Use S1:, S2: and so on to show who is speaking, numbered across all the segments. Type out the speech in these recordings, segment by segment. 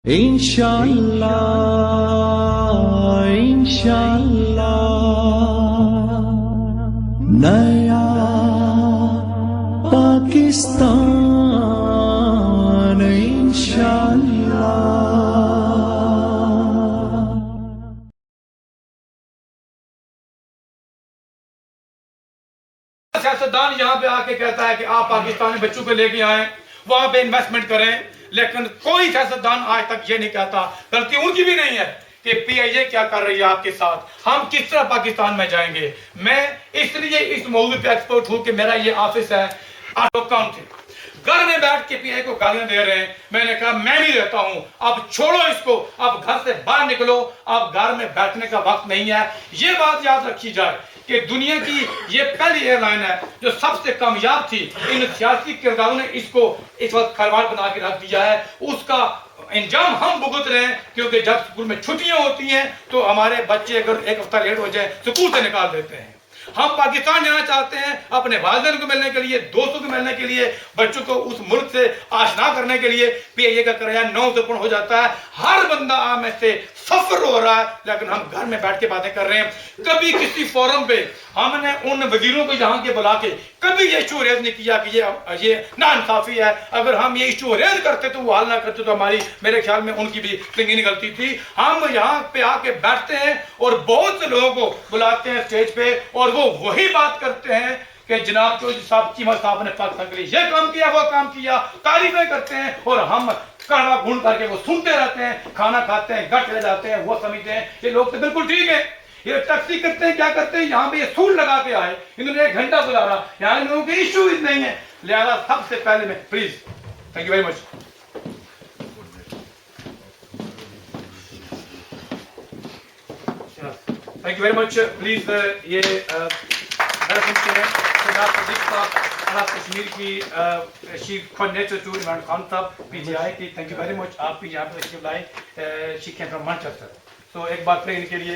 S1: इंशाअल्लाह इंशाअल्लाह नया पाकिस्तान इंशाअल्लाह।
S2: सियासतदान यहाँ पे आके कहता है कि आप पाकिस्तान में बच्चों को लेके आए, वहां पे इन्वेस्टमेंट करें, लेकिन कोई सियासतदान आज तक ये नहीं कहता, गलती उनकी भी नहीं है कि पीआईए क्या कर रही है आपके साथ, हम किस तरह पाकिस्तान में जाएंगे। मैं इसलिए इस मौजूद पे एक्सपर्ट हूँ कि मेरा ये ऑफिस है काउंटी, घर में बैठ के पीआई को गालियां दे रहे हैं। मैंने कहा मैं भी रहता हूं, अब छोड़ो इसको, अब घर से बाहर निकलो, अब घर में बैठने का वक्त नहीं है। ये बात याद रखी जाए कि दुनिया की ये पहली एयरलाइन है जो सबसे कामयाब थी। इन सियासी किरदारों ने इसको इस वक्त खरवाड़ बना के रख दिया है, उसका इंजाम हम भुगत रहे हैं, क्योंकि जब स्कूल में छुट्टियां होती हैं तो हमारे बच्चे अगर एक हफ्ता लेट हो जाए स्कूल से निकाल देते हैं। हम पाकिस्तान जाना चाहते हैं अपने वालिदैन को मिलने के लिए, दोस्तों को मिलने के लिए, बच्चों को उस मुल्क से आशना करने के लिए। पीआईए का किराया 900 हो जाता है, हर बंदा आम से सफर हो रहा है, लेकिन हम घर में बैठ के बातें कर रहे हैं। कभी किसी फोरम पे हमने उन वजीरों को यहाँ के बुला के कभी ये इशू रेज नहीं किया कि ये नाइंसाफी है। अगर हम ये इशू रेज करते तो वो हल ना करते तो हमारी, मेरे ख्याल में उनकी भी संगीन गलती थी। हम यहाँ पे आके बैठते हैं और बहुत से लोगों को बुलाते हैं स्टेज पे, और वो वही बात करते हैं कि जनाब चौधरी साहब, चीमा साहब ने पाकिस्तान के लिए ये काम किया, वो काम किया, तारीफें करते हैं, और हम कड़वा घूम करके वो सुनते रहते हैं, खाना खाते हैं, घर चले जाते हैं। वो समझते हैं ये लोग तो बिल्कुल ठीक है, ये टैक्सी करते हैं, क्या करते हैं, यहाँ पे ये सूट लगा के आए, इन्होंने 1 घंटा गुजारा, यहाँ लोगों के इशू नहीं है। लिहाजा सबसे पहले में please, thank you very much. Thank you very much. Please ये कश्मीर की chief coordinator to Imran Khan साहब पीजीआई की, थैंक यू वेरी मच। आप भी यहाँ पे तशरीफ लाए, शी केम फ्रॉम मैनचेस्टर। तो एक बार फिर इनके लिए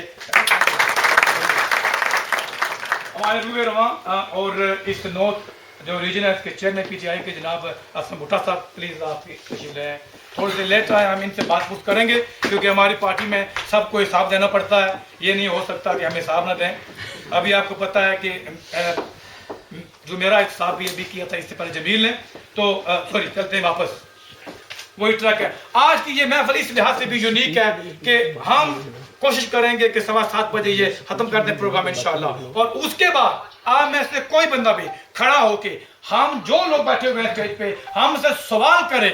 S2: हमारे रूबे रवा और इस नॉर्थ जो रीजन है इसके चेयरमैन पीजीआई के जनाब असम भुट्टा साहब, प्लीज आप तशरीफ लाए। थोड़ी देर लेट आए, हम इनसे बात पूछ करेंगे, क्योंकि हमारी पार्टी में सबको हिसाब देना पड़ता है। ये नहीं हो सकता कि हम हिसाब ना दें। अभी आपको पता है कि जो मेरा हिसाब भी किया था इससे पहले जमील ने, तो सॉरी, चलते हैं वापस, वही ट्रक है। आज की ये महफिल इस लिहाज से भी यूनिक है कि हम कोशिश करेंगे कि 7:15 बजे ये खत्म कर दें प्रोग्राम इंशाल्लाह, और उसके बाद आप में से कोई बंदा भी खड़ा होके, हम जो लोग बैठे हुए हैं स्टेज पे, हमसे सवाल करें।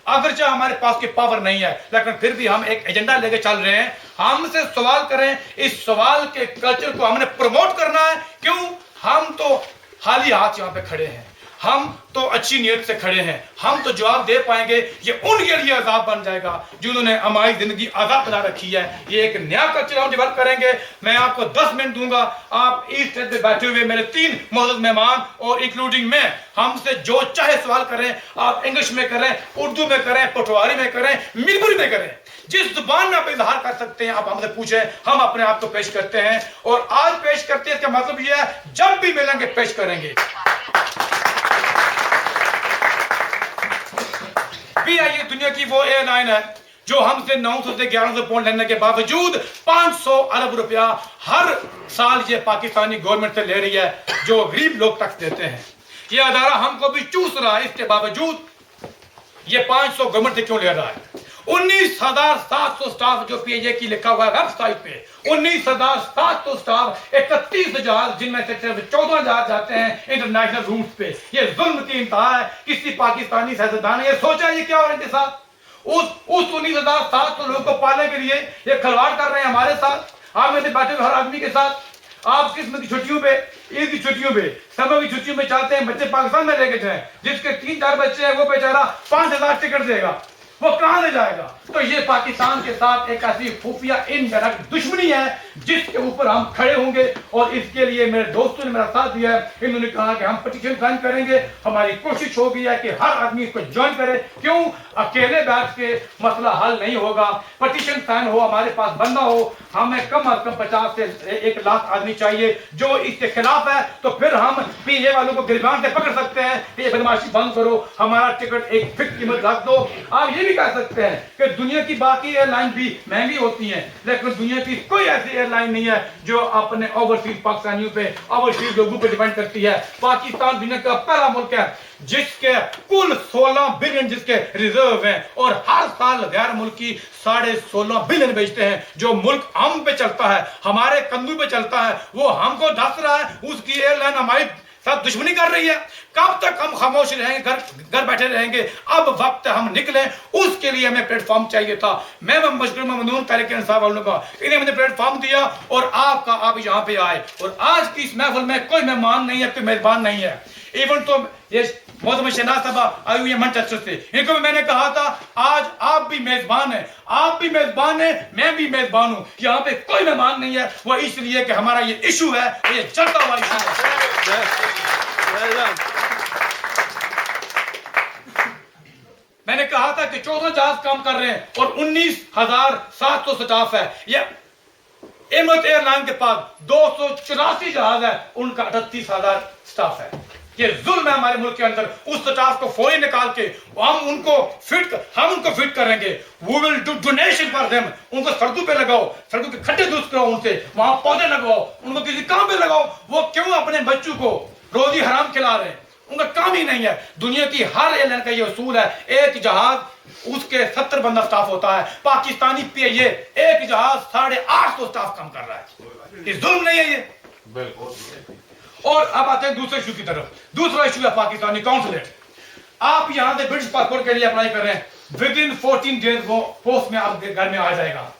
S2: अगरचे हमारे पास की पावर नहीं है, लेकिन फिर भी हम एक एजेंडा लेके चल रहे हैं, हमसे सवाल करें। इस सवाल के कल्चर को हमने प्रमोट करना है। क्यों? हम तो खाली हाथ यहाँ पे खड़े हैं, हम तो अच्छी नीयत से खड़े हैं, हम तो जवाब दे पाएंगे। ये उनके लिए आजाद बन जाएगा जिन्होंने हमारी जिंदगी आजाद बना रखी है। ये एक नया कल्चर हम डेवलप करेंगे। मैं आपको 10 मिनट दूंगा, आप इस स्टेज पे बैठे हुए मेरे 3 मौजूद मेहमान और इंक्लूडिंग मैं, हमसे जो चाहे सवाल करें। आप इंग्लिश में करें, उर्दू में करें, पटवारी में करें, मिरपुरी में करें, जिस जुबान में आप इजहार कर सकते हैं आप हमसे पूछें, हम अपने आप को पेश करते हैं। और आज पेश करते हैं, इसका मतलब यह है जब भी मिलेंगे पेश करेंगे। पीआईए दुनिया की वो एयरलाइन है जो हमसे 900 से 1100 पाउंड लेने के बावजूद 500 अरब रुपया हर साल ये पाकिस्तानी गवर्नमेंट से ले रही है, जो गरीब लोग टैक्स देते हैं। ये अदारा हमको भी चूस रहा है, इसके बावजूद ये 500 गवर्नमेंट से क्यों ले रहा है? 19,700 स्टाफ जो पीआईए की लिखा हुआ है वेबसाइट पे, 19,700 स्टाफ, 31 जहाज, जिनमें से सिर्फ 14 जहाज जाते हैं इंटरनेशनल रूट पे। ये जुल्म की इंतहा है। किसी पाकिस्तानी सियासतदान ने ये सोचा ये क्या हो रहा है इनके साथ? उस 19,700 लोगों को पालने के लिए ये खिलवाड़ कर रहे हैं हमारे साथ, आप में से बैठे हुए हर आदमी के साथ। आप किस्म की छुट्टियों पे, ईद की छुट्टियों पे, समर की छुट्टियों में चाहते हैं बच्चे पाकिस्तान में लेके जाएं। जिसके 3-4 बच्चे हैं वो बेचारा 5,000 टिकट देगा, वो कहां ले जाएगा? तो ये पाकिस्तान के साथ एक ऐसी खुफिया इनडायरेक्ट दुश्मनी है जिसके ऊपर हम खड़े होंगे। और इसके लिए मेरे दोस्तों ने मेरा साथ दिया है। इन्होंने कहा कि हम पिटीशन साइन करेंगे। हमारी कोशिश होगी है कि हर आदमी इसको ज्वाइन करे। क्यों? अकेले बैठ के मसला हल नहीं होगा। पिटीशन साइन हो, हमारे पास बंदा हो, हमें कम अज कम 50 से 1 लाख आदमी चाहिए जो इसके खिलाफ है। तो फिर हम पीए वालों को गिरबान से पकड़ सकते हैं कि ये बदमाशी बंद करो, हमारा टिकट एक फिक्स कीमत रख दो। आप ये भी कह सकते हैं कि दुनिया की बाकी एयरलाइन भी महंगी होती हैं, लेकिन दुनिया की कोई ऐसी एयरलाइन नहीं है जो अपने ओवरसीज पाकिस्तानियों पे, ओवरसीज लोगों पे डिपेंड करती है। पाकिस्तान दुनिया का पहला मुल्क है जिसके कुल 16 बिलियन जिसके रिजर्व हैं और हर साल गैर मुल्की 16.5 बिलियन बेचते हैं। जो मुल्क हम पे चलता है, हमारे कंधों पे चलता है, वो हमको धस रहा है, उसकी एयरलाइन हमारी साथ दुश्मनी कर रही है। कब तक हम खामोश रहेंगे, घर बैठे रहेंगे? अब वक्त है हम निकलें, उसके लिए हमें प्लेटफॉर्म चाहिए था। मैं मशहूर ममनून तहरीक इंसाफ वालों का, इन्हें मुझे प्लेटफॉर्म दिया और आप यहाँ पे आए। और आज की इस महफिल में कोई मेहमान नहीं है, कोई मेजबान नहीं है। इवन तो ये मोहम्मद शहनाज साहब आई हुई है मैनचेस्टर से, इनको भी मैंने कहा था आज आप भी मेजबान हैं, आप भी मेजबान हैं, मैं भी मेजबान हूं। यहाँ पे कोई मेहमान नहीं है, वो इसलिए कि हमारा ये इशू है, ये चलता हुआ इशू है। मैंने कहा था कि 14 जहाज काम कर रहे हैं और 19,700 स्टाफ है। ये एमिरेट्स एयरलाइन के पास 284 जहाज है, उनका 38,000 स्टाफ है। ये जुल्म है हमारे मुल्क के अंदर। उस स्टाफ को फौरी निकाल के हम उनको फिट करेंगे। We will do donation for them. उनको सड़कों पे लगाओ, सड़कों के खड्डे दुरुस्त कराओ, उनसे वहां पौधे लगाओ, उनको किसी काम पे लगाओ। वो क्यों अपने बच्चों को रोजी हराम खिला रहे हैं? उनका काम ही नहीं है। दुनिया की हर एयरलाइन का ये उसूल है, एक जहाज उसके 70 बंदा स्टाफ होता है। पाकिस्तानी PIA एक जहाज 850 स्टाफ काम कर रहा है। ये जुल्म नहीं है ये? बिल्कुल। और अब आते हैं दूसरे इशू की तरफ। दूसरा इशू है पाकिस्तानी काउंसुलेट। आप यहाँ से ब्रिटिश पासपोर्ट के लिए अप्लाई कर रहे हैं, विद इन 14 डेज वो पोस्ट में आपके घर में आ जाएगा।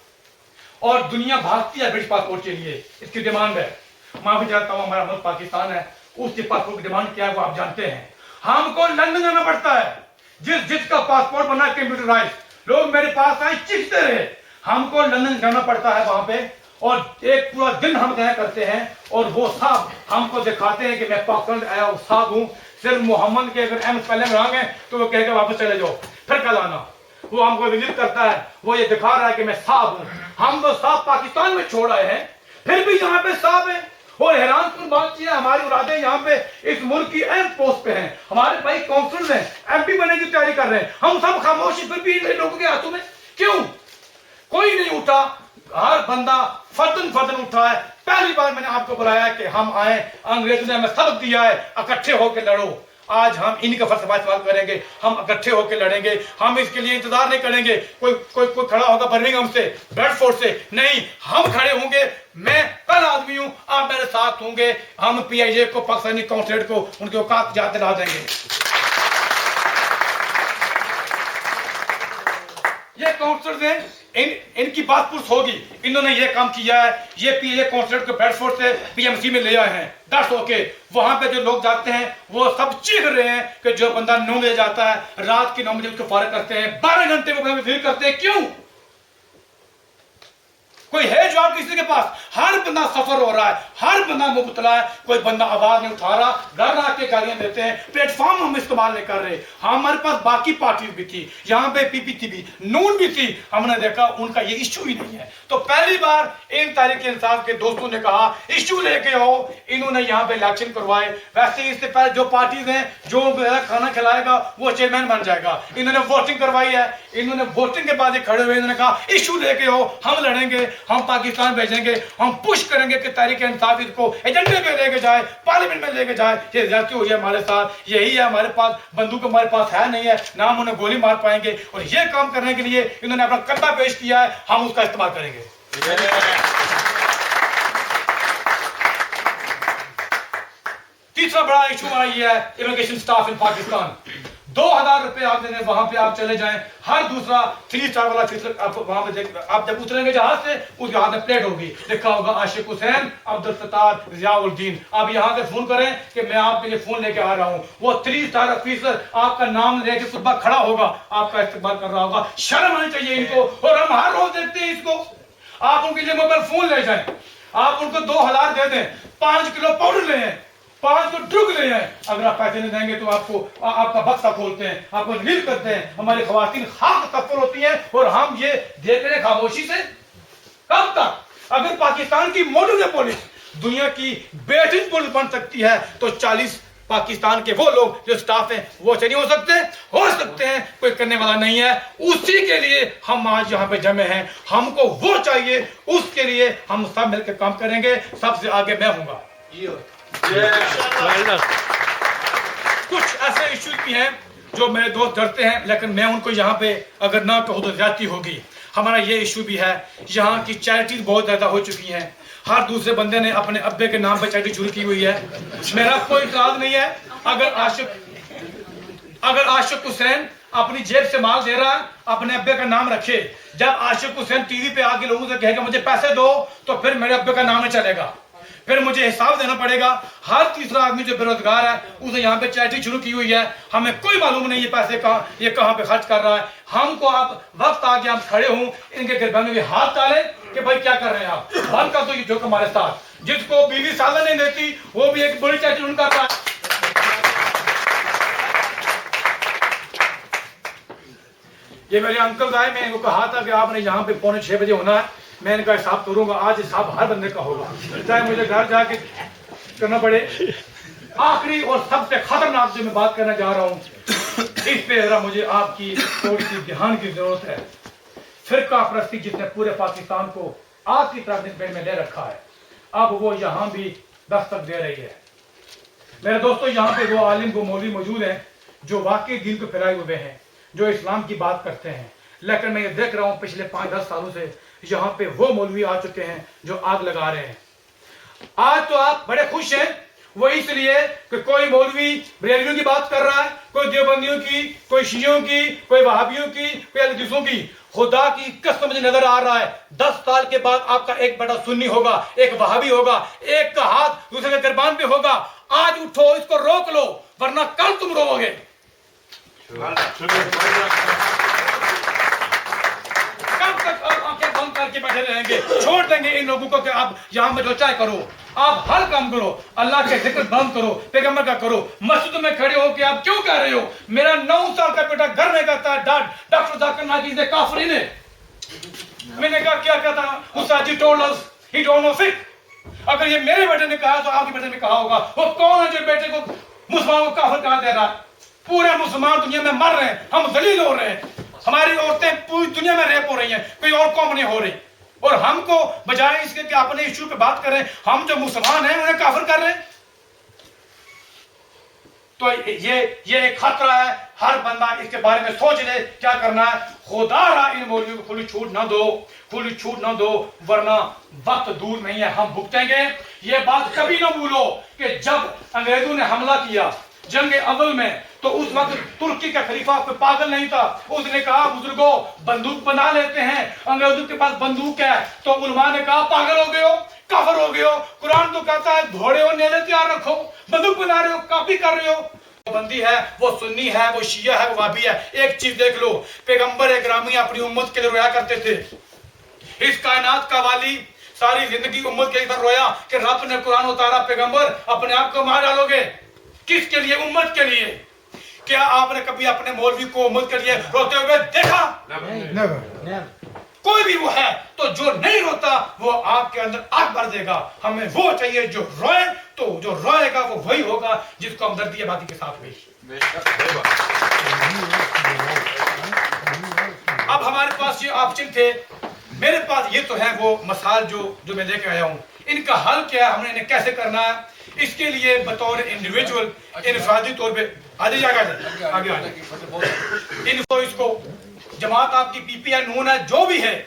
S2: और दुनिया भागती है ब्रिटिश पासपोर्ट के लिए, इसकी डिमांड है। माफी चाहता हूँ, हमारा मुल्क पाकिस्तान है, उसके पासपोर्ट की डिमांड क्या है वो आप जानते हैं। हमको लंदन जाना पड़ता है। जिसका पासपोर्ट बना कंप्यूटराइज, लोग मेरे पास आए चिखते रहे। हमको लंदन जाना पड़ता है वहां पे, और एक पूरा दिन हम क्या करते हैं, और वो साहब हमको दिखाते हैं कि मैं पाकिस्तान आया हूँ, साहब हूँ। सिर्फ मोहम्मद के अगर पहले में रहोगे तो वो कहेगा वापस चले जाओ, फिर कल आना। वो हमको विजिट करता है, वो ये दिखा रहा है कि मैं साहब हूँ। हम तो साहब पाकिस्तान में छोड़ आए हैं, फिर भी यहाँ पे साहब है। और हैरान कुन बात यह है, हमारी औलादें यहाँ पे इस मुल्क की अहम पोस्ट पे हैं। हमारे भाई काउंसिल हैं, MP बनने की तैयारी कर रहे हैं। हम सब खामोशी, फिर भी इन लोगों के हाथों में क्यों? कोई नहीं उठा, हर बंदा फर्दन उठा है। पहली बार मैंने आपको बुलाया कि हम आए, अंग्रेजों ने हमें सबक दिया है, इकट्ठे होकर लड़ो। आज हम इन्हीं का फलसफा करेंगे, हम इकट्ठे होकर लड़ेंगे। हम इसके लिए इंतजार नहीं करेंगे कोई खड़ा होगा बर्मिंघम से, ब्रेडफोर्ड से, नहीं, हम खड़े होंगे। मैं पहला आदमी हूं, आप मेरे साथ होंगे। हम PIA को, पाकिस्तानी काउंसुलेट को उनके औकात याद दिला देंगे। ये काउंसलर्स हैं, इनकी बात पुरुष होगी। इन्होंने ये काम किया है। ये PIA काउंसुलेट को ब्रेडफोर्ड से PMC में ले आए हैं। 10 होके वहां पे जो लोग जाते हैं वो सब चीख रहे हैं कि जो बंदा 9 बजे जाता है, रात के 9 बजे उसको फारिग करते हैं, 12 घंटे वो विजिट करते हैं। क्यों? कोई है जवाब किसी के पास? हर बंदा सफर हो रहा है, हर बंदा मुबतला है, कोई बंदा आवाज नहीं उठा रहा, घर आके गालियां देते हैं। प्लेटफॉर्म हम इस्तेमाल नहीं कर रहे। हमारे पास बाकी पार्टीज भी थी, यहाँ पे PPT भी, नून भी थी, हमने देखा उनका ये इश्यू ही नहीं है। तो पहली बार इन तहरीक इंसाफ के दोस्तों ने कहा इश्यू लेके आओ। इन्होंने यहाँ पे इलेक्शन करवाए। वैसे इससे पहले जो पार्टीज हैं, जो खाना खिलाएगा वो चेयरमैन बन जाएगा। इन्होंने वोटिंग करवाई है, इन्होंने वोटिंग के बाद खड़े हुए इन्होंने कहा इश्यू लेके आओ, हम लड़ेंगे, हम पाकिस्तान भेजेंगे, हम पुश करेंगे कि तहरीक इंसाफ इसको एजेंडे पे लेके जाए, पार्लियामेंट में लेके जाए। ये ज्यादती हुई है हमारे साथ, यही है हमारे पास। बंदूक हमारे पास है नहीं है, ना हम उन्हें गोली मार पाएंगे। और ये काम करने के लिए इन्होंने अपना कद्दा पेश किया है, हम उसका इस्तेमाल करेंगे। तीसरा बड़ा इशू हमारा ये है इमिग्रेशन स्टाफ इन पाकिस्तान। 2000 रुपए आप देने, वहां पे आप चले जाएं। हर दूसरा 3 स्टार वाला आप वहां पे आप जब उतरेंगे जहाज से, उसके हाथ में प्लेट होगी, लिखा होगा आशिक हुसैन, अब्दुल सत्तार, जियाउद्दीन। आप यहाँ से फोन करें कि मैं आपके लिए फोन लेके आ रहा हूँ। वो 3 स्टार ऑफिसर आपका नाम लेके सुबह खड़ा होगा, आपका इस्तेमाल कर रहा होगा। शर्म आनी चाहिए इनको। और हम हर रोज देखते हैं इसको। आप उनके लिए मोबाइल फोन ले जाएं, आप उनको 2000 दे दें, 5 किलो पाउडर ले आए, 5 ड्रुग ले आए। अगर आप पैसे नहीं देंगे तो आपका बक्सा खोलते हैं, आपको रिलीव करते हैं। हमारी खवातीन खाक तत्पर होती हैं और हम ये देख रहे हैं खामोशी से। कब तक? अगर पाकिस्तान की मॉडर्न पुलिस दुनिया की बेहतरीन पुलिस बन सकती है तो 40 पाकिस्तान के वो लोग जो स्टाफ हैं वो नहीं हो सकते हैं, कोई करने वाला नहीं है। उसी के लिए हम आज यहाँ पे जमे हैं, हमको वो चाहिए, उसके लिए हम सब मिलकर काम करेंगे। सबसे आगे मैं हूँगा। कुछ ऐसे इश्यूज भी हैं जो मेरे दोस्त डरते हैं, लेकिन मैं उनको यहाँ पे अगर ना कहूँ तो ज्यादती होगी। हमारा ये इशू भी है, यहाँ की चैरिटीज बहुत ज्यादा हो चुकी हैं, हर दूसरे बंदे ने अपने अब्बे के नाम पे चैरिटी शुरू की हुई है। मेरा कोई इतराज नहीं है, अगर आशिक हुसैन अपनी जेब से माल दे रहा है, अपने अब्बे का नाम रखे। जब आशिक हुसैन टीवी पे आके लोगों से कहेगा मुझे पैसे दो, तो फिर मेरे अब्बे का नाम नहीं चलेगा, फिर मुझे हिसाब देना पड़ेगा। हर तीसरा आदमी जो बेरोजगार है उसे यहाँ पे चैरिटी शुरू की हुई है, हमें कोई मालूम नहीं ये पैसे कहाँ पे खर्च कर रहा है। हमको अब वक्त आ गया, हम खड़े हूँ इनके गिरबान में हाथ डालें कि भाई क्या कर रहे हैं आप, बंद कर दो ये जोक हमारे साथ। जिसको बीवी साल नहीं देती वो भी एक बड़ी चैरिटी उनका था। ये मेरे अंकल आए, मैंने इनको कहा था कि आपने यहाँ पे 5:45 बजे होना है। मैं इनका हिसाब करूंगा, आज हिसाब हर बंदे का होगा, चाहे मुझे घर जाके करना पड़े। आखिरी और सबसे खतरनाक जो मैं बात करना जा रहा हूँ, इस पे जरा मुझे आपकी थोड़ी सी ध्यान की जरूरत है। फिरका परस्ती जिसने पूरे पाकिस्तान को आग की तरह पेड़ में ले रखा है, अब वो यहाँ भी दस्तक दे रही है। मेरे दोस्तों, यहाँ पे वो आलिम वो मौलवी मौजूद हैं जो वाकई दिल को फैलाए हुए हैं, जो इस्लाम की बात करते हैं, लेकिन मैं ये देख रहा हूँ पिछले 5-10 सालों से यहाँ पे वो मौलवी आ चुके हैं जो आग लगा रहे हैं। आज तो आप बड़े खुश हैं, वो इसलिए कि कोई मौलवी बरेलवियों की बात कर रहा है, कोई देवबंदियों की, कोई शियों की, कोई वहाबियों की, कोई अहलदीसों की। खुदा की कसम मुझे नजर आ रहा है 10 साल के बाद आपका एक बड़ा सुन्नी होगा, एक वहाबी होगा, एक का हाथ दूसरे के गिरबान पे होगा। आज उठो, इसको रोक लो, वरना कल तुम रोओगे। बंद करके बैठे रहेंगे, छोड़ देंगे इन लोगों को कि आप यहाँ में जो चाहे करो, आप हर काम करो, अल्लाह के जिक्र बंद करो, पैगंबर का करो। मस्जिद में खड़े हो कि आप क्यों कह रहे हो? मेरा 9 साल का बेटा घर में कहता है डॉक्टर जाकिर नाइक इज काफिर ने। मैंने कहा क्या कहता? उस्ताद told us he don't know sick. अगर ये मेरे बेटे ने कहा तो आपके बेटे ने कहा होगा। वो कौन है जो बेटे को मुसलमान को काफिर कहा दे रहा है? पूरे मुसलमान दुनिया में मर रहे हैं, हम जलील हो रहे हैं, हमारी औरतें पूरी दुनिया में रेप हो रही हैं, कोई और कौम नहीं हो रही। और हमको बजाय इसके कि अपने इश्यू पे बात करें, हम जो मुसलमान हैं उन्हें काफिर कर रहे हैं। तो ये एक खतरा है, हर बंदा इसके बारे में सोच ले क्या करना है। खुदा रहा इन मौलवियों को खुली छूट ना दो, वरना वक्त दूर नहीं है, हम भुगतेंगे। ये बात कभी ना भूलो कि जब अंग्रेजों ने हमला किया जंग अव्वल में, तो उस वक्त तुर्की का खलीफा कोई पागल नहीं था। उसने कहा बुजुर्गों बंदूक बना लेते हैं, अंग्रेजों के पास बंदूक है। तो उलमा ने कहा पागल हो गए हो, काफिर हो गए हो। कुरान तो कहता है घोड़े और नेज़े तैयार रखो, बंदूक बना रहे हो, कॉपी कर रहे हो। बंदी है, वो सुन्नी है, वो शिया है, वो वाबी है। एक चीज देख लो, पैगंबर इकरामी अपनी उम्मत के लिए रोया करते थे। इस कायनात का वाली सारी जिंदगी उम्मत के लिए रोया कि रब ने कुरान उतारा, पैगंबर अपने आप को मार डालोगे। किसके लिए? उम्मत के लिए। क्या आपने कभी अपने मौलवी को उम्मत के लिए रोते हुए देखा? Never. कोई भी वो है तो जो नहीं रोता वो आपके अंदर आग भर देगा। हमें वो चाहिए जो रोए, तो जो रोएगा वो वही होगा जिसको हमदर्दी बाकी के साथ हुई। अब हमारे पास ये ऑप्शन थे, मेरे पास ये तो है वो मसाल जो मैं लेके आया हूँ। इनका हल क्या है, हमने इन्हें कैसे करना है, इसके लिए बतौर इंडिविजुअल इनफरादी तौर पे आगे इनको इसको जमात आपकी पीपीआई नून है, जो भी है,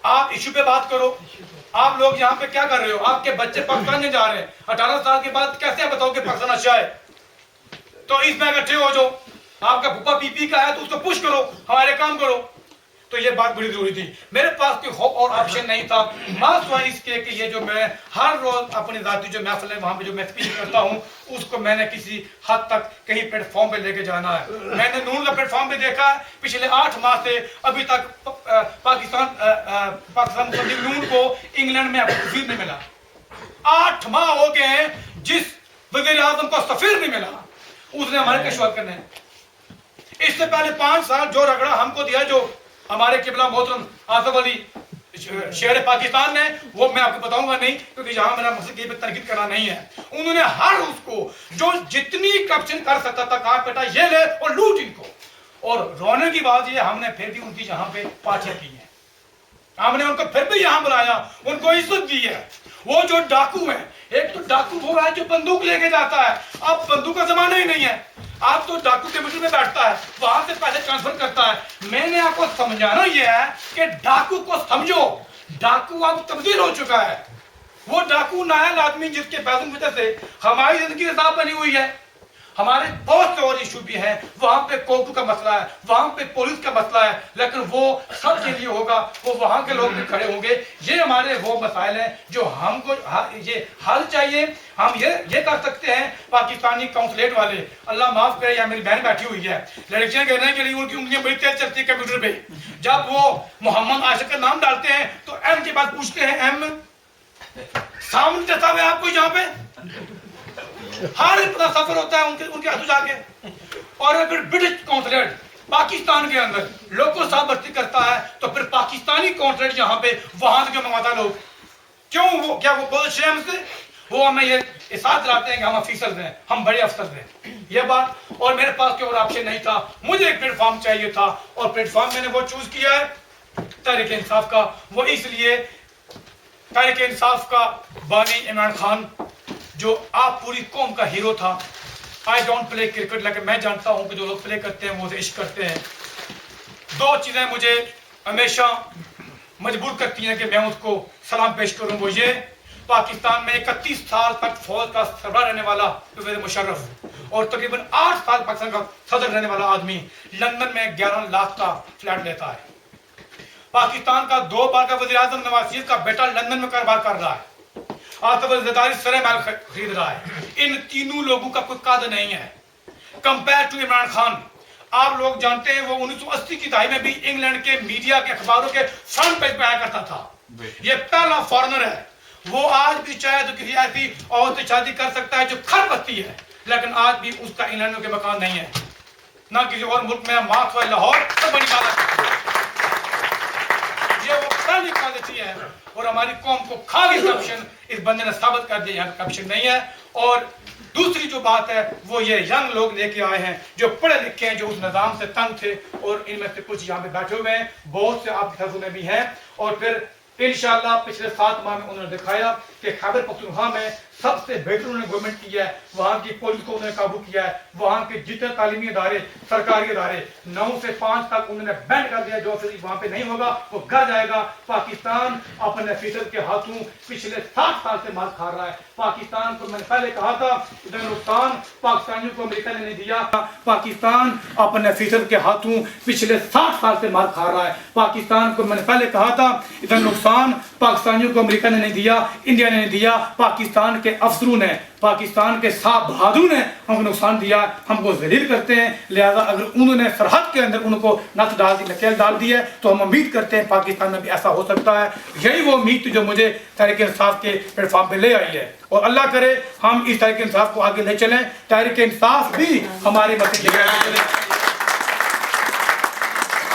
S2: आप इशू पे बात करो। आप लोग यहाँ पे क्या कर रहे हो? आपके बच्चे पाकिस्तान नहीं जा रहे हैं, 18 साल के बाद कैसे आप बताओ कि पाकिस्तान अच्छा है? तो इसमें इकट्ठे हो जाओ। आपका फूफा पीपी का है तो उसको पुश करो, हमारे काम करो। तो ये बात बड़ी जरूरी थी। मेरे पास कोई और ऑप्शन नहीं था, मात्र इसके कि ये जो मैं हर रोज अपनी जाती जो महफिल है वहां पे जो मैं स्पीच करता हूँ, उसको मैंने किसी हद तक कहीं प्लेटफॉर्म पे लेके जाना है। मैंने नून का प्लेटफॉर्म पे देखा है, पिछले 8 माह से अभी तक पाकिस्तान नून को इंग्लैंड में सफीर नहीं मिला। 8 माह हो गए हैं जिस वज़ीर आज़म को सफीर नहीं मिला, उसने हमारे कशवाद करने हैं। इससे पहले 5 साल जो रगड़ा हमको दिया, जो हमारे किबला मोहतरम आसफ अली शेर पाकिस्तान ने, वो मैं आपको बताऊंगा नहीं, क्योंकि यहाँ मेरा मकसद ये तनकीद करना नहीं है। उन्होंने हर उसको जो जितनी करप्शन कर सकता था कहा बेटा ये ले और लूट इनको। और रोने की बात ये, हमने फिर भी उनकी यहाँ पे पार्टियां की हैं, हमने उनको फिर भी यहाँ बुलाया, उनको इज्जत दी है। वो जो डाकू है, एक तो डाकू वो है जो बंदूक लेके जाता है, अब बंदूक का जमाना ही नहीं है, आप तो डाकू के मिडिल में बैठता है, वहां से पैसे ट्रांसफर करता है। मैंने आपको समझाना यह है कि डाकू को समझो, डाकू अब तब्दील हो चुका है। वो डाकू नायल आदमी जिसके पैसों की वजह से हमारी जिंदगी हिसाब बनी हुई है। हमारे बहुत से और इशू भी हैं, वहां पे कोर्ट का मसला है, वहां पे पुलिस का मसला है, लेकिन वो सब के लिए होगा, वो वहां के लोग भी खड़े होंगे। ये हमारे वो मसाइल हैं जो हमको ये हल चाहिए। हम ये कर सकते हैं, पाकिस्तानी काउंसलेट वाले, अल्लाह माफ करे, या मेरी बहन बैठी हुई है, लड़कियां कहने के लिए उनकी उंगलियां बड़ी तेज चलती है कंप्यूटर पे, जब वो मोहम्मद आशिक का नाम डालते हैं तो एम के बाद पूछते हैं एम सामने देता है आपको यहाँ पे, हर इतना सफर होता है उनके हाथों जाके। और अगर ब्रिटिश काउंसलेट पाकिस्तान के अंदर लोगों साथ भर्ती करता है तो फिर पाकिस्तानी काउंसलेट यहाँ पे वहां से क्यों मंगवाता लोग, क्यों? वो क्या वो बहुत शेम से वो हमें ये एहसास दिलाते हैं कि हम ऑफिसर्स हैं, हम बड़े अफसर हैं, ये बात। और मेरे पास कोई और ऑप्शन नहीं था, मुझे एक प्लेटफॉर्म चाहिए था, और प्लेटफॉर्म मैंने वो चूज किया है तहरीक इंसाफ का। वो इसलिए तहरीक इंसाफ का बानी इमरान खान, जो आप पूरी कौम का हीरो था। आई डोंट प्ले क्रिकेट, लेकिन मैं जानता हूं कि जो लोग प्ले करते हैं वो इश्क करते हैं। दो चीजें मुझे हमेशा मजबूर करती हैं कि मैं उसको सलाम पेश करूं, वो ये, पाकिस्तान में 31 साल तक फौज का सरबराह रहने वाला परवेज मुशर्रफ और तकरीबन 8 साल पाकिस्तान का सदर रहने वाला आदमी लंदन में 11 लाख का फ्लैट लेता है। पाकिस्तान का 2 बार का वज़ीर आज़म नवाज शरीफ का बेटा लंदन में कारोबार कर रहा है, सरे महल खरीद रहा है। इन तीनों लोगों का कोई कद नहीं है कंपेयर टू इमरान खान। आप लोग जानते हैं वो 1980 की दहाई में भी इंग्लैंड के मीडिया के अखबारों के फ्रंट पेज पे आया करता था। ये पहला फॉरेनर है। वो आज भी चाहे तो किसी ऐसी औरत से शादी कर सकता है जो खरबस्ती है, लेकिन आज भी उसका इंग्लैंड के मकान नहीं है, ना किसी और मुल्क में। मार्क्स व लाहौर सब बड़ी बात है, ये वो पहली पॉलिसी है। और हमारी कौम को खाली करप्शन, इस बंदे ने साबित कर दिया यहाँ करप्शन नहीं है। और दूसरी जो बात है वो ये यंग लोग लेके आए हैं जो पढ़े लिखे हैं, जो उस निजाम से तंग थे, और इनमें से कुछ यहाँ पे बैठे हुए हैं, बहुत से आपके हजू में भी हैं। और फिर इंशाअल्लाह पिछले 7 माह में उन्होंने दिखाया कि खैबर पख्तूनख्वा में सबसे बेहतर उन्होंने गवर्नमेंट किया है, वहाँ की पुलिस को उन्होंने काबू किया है, वहाँ के जितने तालीमी इदारे, सरकारी इदारे 9 से 5 तक उन्होंने बैन कर दिया। जो अफसर वहाँ पे नहीं होगा वो घर जाएगा। पाकिस्तान अपने ऑफिसर के हाथों पिछले 60 साल से मार खा रहा है। पाकिस्तान को मैंने पहले कहा था, इतना नुकसान पाकिस्तानियों को अमेरिका ने नहीं दिया। पाकिस्तान अपने ऑफिसर के हाथों पिछले 60 साल से मार खा रहा है। पाकिस्तान को मैंने पहले कहा था, इतना नुकसान पाकिस्तानियों को अमेरिका ने नहीं दिया, इंडिया ने नहीं दिया, पाकिस्तान के अफसरों ने, पाकिस्तान के साहब बहादुर ने हमको नुकसान दिया, हमको जलील करते हैं। लिहाजा अगर उन्होंने सरहद के अंदर उनको नथ डाल दी, नकेल डाल दी है, तो हम उम्मीद करते हैं पाकिस्तान में भी ऐसा हो सकता है। यही वो उम्मीद थी जो मुझे तहरीक इंसाफ के प्लेटफॉर्म पे ले आई है, और अल्लाह करे हम इस तहरीक इंसाफ को आगे ले चलें। तहरीक इंसाफ भी हमारे मसले चले,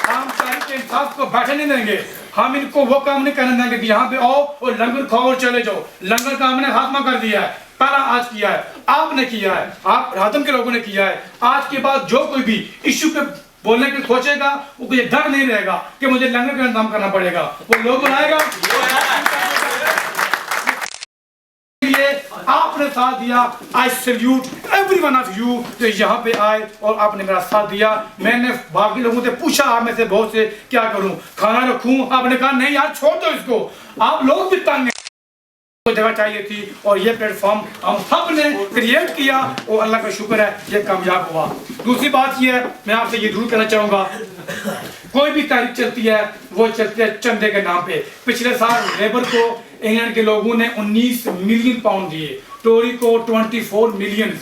S2: हम तहरीक इंसाफ को बैठे नहीं देंगे। हम इनको वो काम नहीं करने देंगे कि यहाँ पे आओ और लंगर खाओ और चले जाओ। लंगर का हमने खात्मा कर दिया है, पहला आज किया है, आपने किया है, आप रातम के लोगों ने किया है। आज के बाद जो कोई भी इश्यू पे बोलने की सोचेगा, वो ये डर नहीं रहेगा कि मुझे लंगर का इंतजाम करना पड़ेगा, वो लोग बनाएगा। आपने साथ दिया, आई salute every one of you जो यहाँ पे आए और आपने मेरा साथ दिया। मैंने बाकी लोगों से पूछा, आप में से बहुत से, क्या करूं, खाना रखूं? आपने कहा नहीं यार छोड़ दो इसको, आप लोग भी तंग हैं, तो जगह चाहिए थी। और ये प्लेटफॉर्म हम सब ने क्रिएट किया और अल्लाह का शुक्र है ये कामयाब हुआ। दूसरी बात ये है, मैं आपसे ये जरूर कहना चाहूंगा, कोई भी तारीख चलती है वो चलती है चंदे के नाम पे। पिछले साल लेबर को इंग्लैंड के लोगों ने 19 मिलियन पाउंड दिए, टोरी को 24 मिलियन।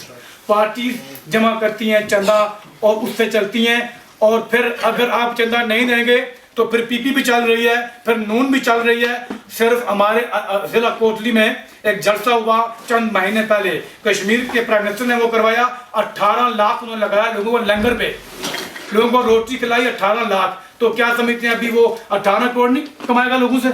S2: पार्टीज जमा करती हैं चंदा और उससे चलती हैं, और फिर अगर आप चंदा नहीं देंगे तो फिर पीपी भी चल रही है, फिर नून भी चल रही है। सिर्फ हमारे जिला कोटली में एक जलसा हुआ चंद महीने पहले, कश्मीर के प्राइम मिनिस्टर ने वो करवाया। 18 लाख उन्होंने लगाया लोगों को लंगर पे, लोगों को रोटी खिलाई 18 लाख। तो क्या समझते हैं अभी वो 18 करोड़ नहीं कमाएगा लोगों से?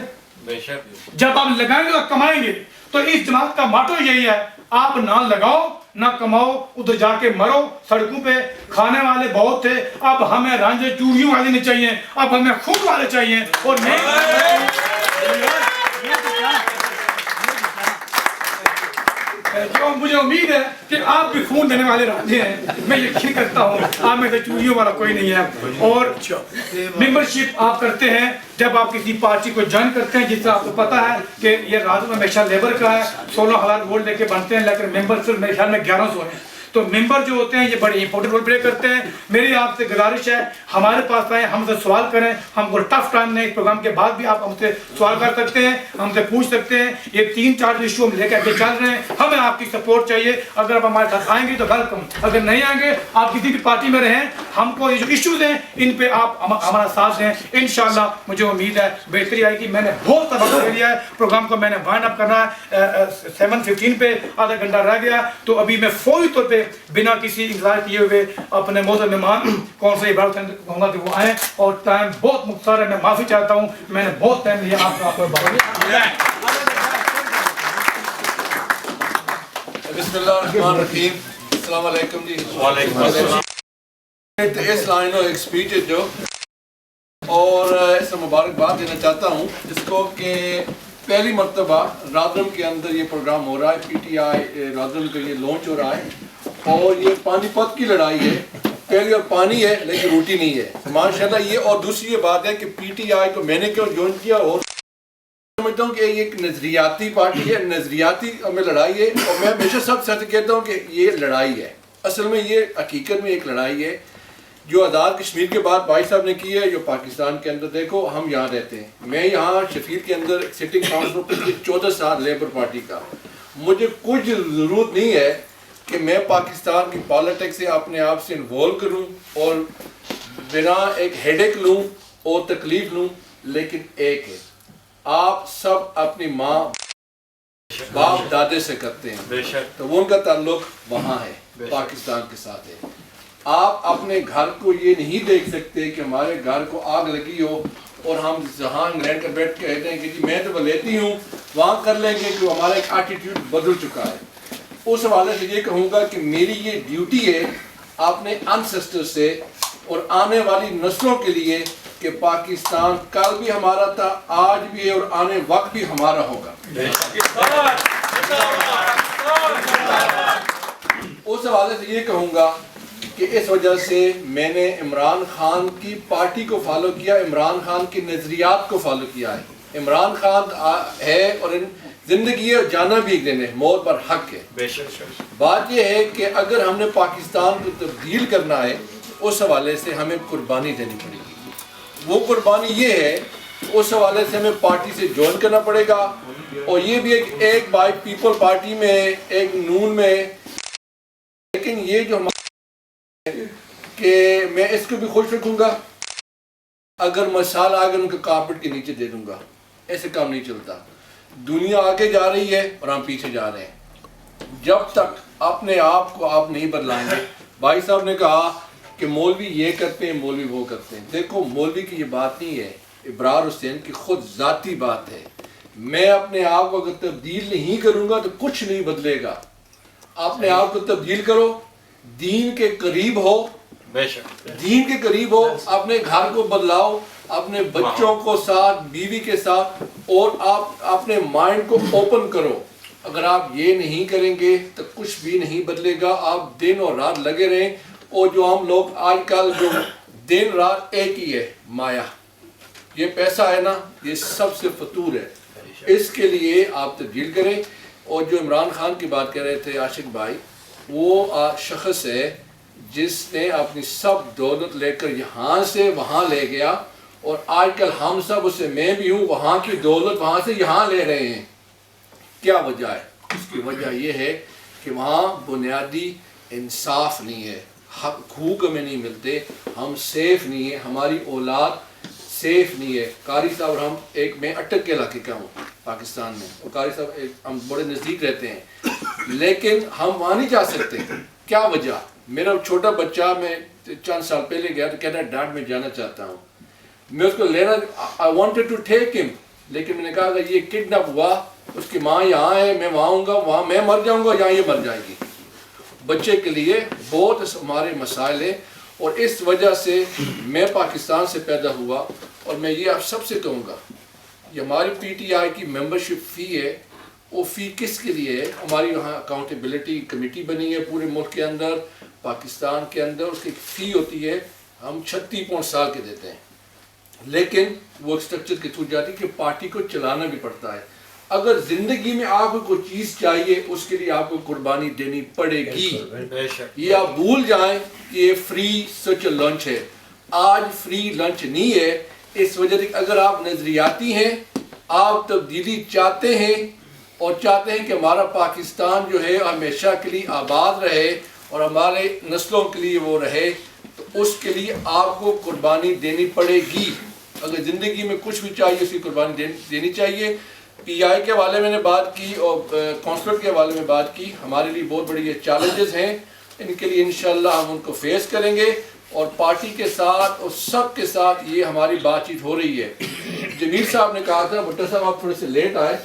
S2: جب آپ لگائیں گے اور کمائیں گے تو اس جماعت کا ماٹو یہی ہے, آپ نہ لگاؤ نہ کماؤ, ادھر جا کے مرو. سڑکوں پہ کھانے والے بہت تھے, اب ہمیں رانجھے چوڑیوں والے نہیں چاہیے, اب ہمیں خون والے چاہیے. اور جو مجھے امید ہے کہ آپ بھی خون دینے والے رانجھے ہیں, میں یقین کرتا ہوں آپ میں سے چوڑیوں والا کوئی نہیں ہے. اور ممبرشپ آپ کرتے ہیں جب آپ کسی پارٹی کو جوائن کرتے ہیں, جس سے آپ کو پتا ہے کہ یہ راز میں ہمیشہ لیبر کا ہے, 16,000 ووٹ لے کے بنتے ہیں, لیکن ممبر صرف میرے خیال میں 1100 ہیں. تو ممبر جو ہوتے ہیں یہ بڑی امپورٹنٹ رول پلے کرتے ہیں. میری آپ سے گزارش ہے, ہمارے پاس آئیں, ہم سے سوال کریں. ہم کو ٹف ٹائم میں اس پروگرام کے بعد بھی آپ ہم سے سوال کر سکتے ہیں, ہم سے پوچھ سکتے ہیں. یہ 3-4 ایشو ہم لے کے آگے چل رہے ہیں, ہمیں آپ کی سپورٹ چاہیے. اگر آپ ہمارے ساتھ آئیں گے تو ویلکم, اگر نہیں آئیں گے آپ کسی بھی پارٹی میں رہیں, ہم کو یہ جو ایشوز ہیں ان پہ آپ ہمارا ساتھ دیں. انشاءاللہ مجھے امید ہے بہتری آئے گی. میں نے بہت سبق لے لیا ہے, پروگرام کو میں نے وائنڈ اپ کرنا ہے 7:15 پہ, آدھا گھنٹہ رہ گیا. تو ابھی میں فوری طور پہ بنا کسی انتظار کیے ہوئے اپنے موضوع مہمان کون سے عبارت کہوں گا کہ وہ آئیں, اور ٹائم بہت مختصر ہے, میں معافی چاہتا ہوں, میں نے بہت ٹائم لیا آپ کو.
S3: بسم اللہ الرحمن الرحیم. السلام علیکم جی. وعلیکم السلام. اس لائن ایک اسپیچ ہے جو, اور اس میں مبارکباد دینا چاہتا ہوں جس کو کہ پہلی مرتبہ رادرم کے اندر یہ پروگرام ہو رہا ہے. پی ٹی آئی رادرم کا یہ لانچ ہو رہا ہے, اور یہ پانی پت کی لڑائی ہے. پہلی اور پانی ہے لیکن روٹی نہیں ہے ماشاءاللہ یہ. اور دوسری یہ بات ہے کہ پی ٹی آئی کو میں نے کیوں جوائن کیا, اور سمجھتا ہوں کہ یہ ایک نظریاتی پارٹی ہے, نظریاتی میں لڑائی ہے. اور میں ہمیشہ سب سے کہتا ہوں کہ یہ لڑائی ہے, اصل میں یہ حقیقت میں ایک لڑائی ہے جو آزاد کشمیر کے بعد بھائی صاحب نے کی ہے. جو پاکستان کے اندر دیکھو, ہم یہاں رہتے ہیں, میں یہاں شفیل کے اندر سٹنگ کاؤنسلر پچھلے 14 سال لیبر پارٹی کا. مجھے کچھ ضرورت نہیں ہے کہ میں پاکستان کی پالیٹکس سے اپنے آپ سے انوالو کروں اور بنا ایک ہیڈ ایک لوں اور تکلیف لوں. لیکن ایک ہے, آپ سب اپنی ماں باپ دادے سے کرتے ہیں, تو وہ ان کا تعلق وہاں ہے, پاکستان کے ساتھ ہے. آپ اپنے گھر کو یہ نہیں دیکھ سکتے کہ ہمارے گھر کو آگ لگی ہو اور ہم جہاں انگلینڈ کا بیٹھ کے کہتے ہیں کہ جی میں تو لیتی ہوں, وہاں کر لیں گے کہ ہمارا ایک ایٹیٹیوڈ بدل چکا ہے. اس حوالے سے یہ کہوں گا کہ میری یہ ڈیوٹی ہے اپنے انسسٹر سے اور آنے والی نسلوں کے لیے کہ پاکستان کل بھی ہمارا تھا, آج بھی ہے, اور آنے وقت بھی ہمارا ہوگا. اس حوالے سے یہ کہوں گا کہ اس وجہ سے میں نے عمران خان کی پارٹی کو فالو کیا, عمران خان کی نظریات کو فالو کیا ہے. عمران خان ہے اور زندگی ہے, جانا بھی ایک دن ہے, موت پر حق ہے. بات یہ ہے کہ اگر ہم نے پاکستان کو تبدیل کرنا ہے, اس حوالے سے ہمیں قربانی دینی پڑے گی. وہ قربانی یہ ہے, اس حوالے سے ہمیں پارٹی سے جوائن کرنا پڑے گا. اور یہ بھی ایک بائی پیپل پارٹی میں, ایک نون میں. لیکن یہ جو کہ میں اس کو بھی خوش رکھوں گا, اگر مسال آ گئے ان کے کارپٹ کے نیچے دے دوں گا. ایسے کام نہیں چلتا. دنیا آگے جا رہی ہے اور ہم پیچھے جا رہے ہیں. جب تک اپنے آپ کو آپ نہیں بدلائیں گے. بھائی صاحب نے کہا کہ مولوی یہ کرتے ہیں, مولوی وہ کرتے ہیں. دیکھو مولوی کی یہ بات نہیں ہے, ابرار حسین کی خود ذاتی بات ہے. میں اپنے آپ کو اگر تبدیل نہیں کروں گا تو کچھ نہیں بدلے گا. اپنے آپ کو تبدیل کرو, دین کے قریب ہو, دین کے قریب ہو, اپنے گھر کو بدلاؤ, اپنے بچوں کو ساتھ, بیوی کے ساتھ, اور آپ اپنے مائنڈ کو اوپن کرو. اگر آپ یہ نہیں کریں گے تو کچھ بھی نہیں بدلے گا. آپ دن اور رات لگے رہیں. اور جو ہم لوگ آج کل جو دن رات ایک ہی ہے, مایا, یہ پیسہ ہے نا, یہ سب سے فطور ہے. اس کے لیے آپ تبدیل کریں. اور جو عمران خان کی بات کہہ رہے تھے عاشق بھائی, وہ شخص ہے جس نے اپنی سب دولت لے کر یہاں سے وہاں لے گیا, اور آج کل ہم سب, اسے میں بھی ہوں, وہاں کی دولت وہاں سے یہاں لے رہے ہیں. کیا وجہ ہے؟ اس کی وجہ یہ ہے کہ وہاں بنیادی انصاف نہیں ہے, حقوق ہمیں نہیں ملتے, ہم سیف نہیں ہیں, ہماری اولاد سیف نہیں ہے. قاری صاحب اور ہم, ایک میں اٹک کے علاقے کا ہوں پاکستان میں, اور قاری صاحب ہم بڑے نزدیک رہتے ہیں, لیکن ہم وہاں نہیں جا سکتے. کیا وجہ؟ میرا چھوٹا بچہ, میں چند سال پہلے گیا تو کہتا ہے ڈیڈ میں جانا چاہتا ہوں. میں اس کو لینا, I wanted to take him, لیکن میں نے کہا کہ یہ کڈنیپ ہوا، اس کی ماں یہاں ہے، میں وہاں ہوں گا، وہاں میں مر جاؤں گا، یہاں یہ مر جائے گی. بچے کے لیے بہت ہمارے مسائل ہیں، اور اس وجہ سے میں پاکستان سے پیدا ہوا. اور میں یہ آپ سب سے کہوں گا، یہ ہماری پی ٹی آئی کی ممبرشپ فی ہے، وہ فی کس کے لیے ہے؟ ہماری یہاں اکاؤنٹیبلٹی کمیٹی بنی ہے پورے ملک کے اندر، پاکستان کے اندر، اس کی فی ہوتی ہے، ہم 36 پاؤنڈ سال کے دیتے ہیں. لیکن وہ اسٹرکچر کے تھرو جاتی ہے کہ پارٹی کو چلانا بھی پڑتا ہے. اگر زندگی میں آپ کو کوئی چیز چاہیے، اس کے لیے آپ کو قربانی دینی پڑے گی. یہ آپ بھول جائیں کہ یہ فری سچ لنچ ہے. آج فری لنچ نہیں ہے، اس وجہ سے اگر آپ نظریاتی ہیں، آپ تبدیلی چاہتے ہیں اور چاہتے ہیں کہ ہمارا پاکستان جو ہے ہمیشہ کے لیے آباد رہے اور ہمارے نسلوں کے لیے وہ رہے، تو اس کے لیے آپ کو قربانی دینی پڑے گی. اگر زندگی میں کچھ بھی چاہیے اس کی قربانی دینی چاہیے. پی آئی کے حوالے میں نے بات کی اور کونسلر کے حوالے میں بات کی. ہمارے لیے بہت بڑی یہ چیلنجز ہیں، ان کے لیے انشاءاللہ ہم ان کو فیس کریں گے، اور پارٹی کے ساتھ اور سب کے ساتھ یہ ہماری بات چیت ہو رہی ہے. جمیل صاحب نے کہا تھا، بھٹو صاحب آپ تھوڑے سے لیٹ آئے،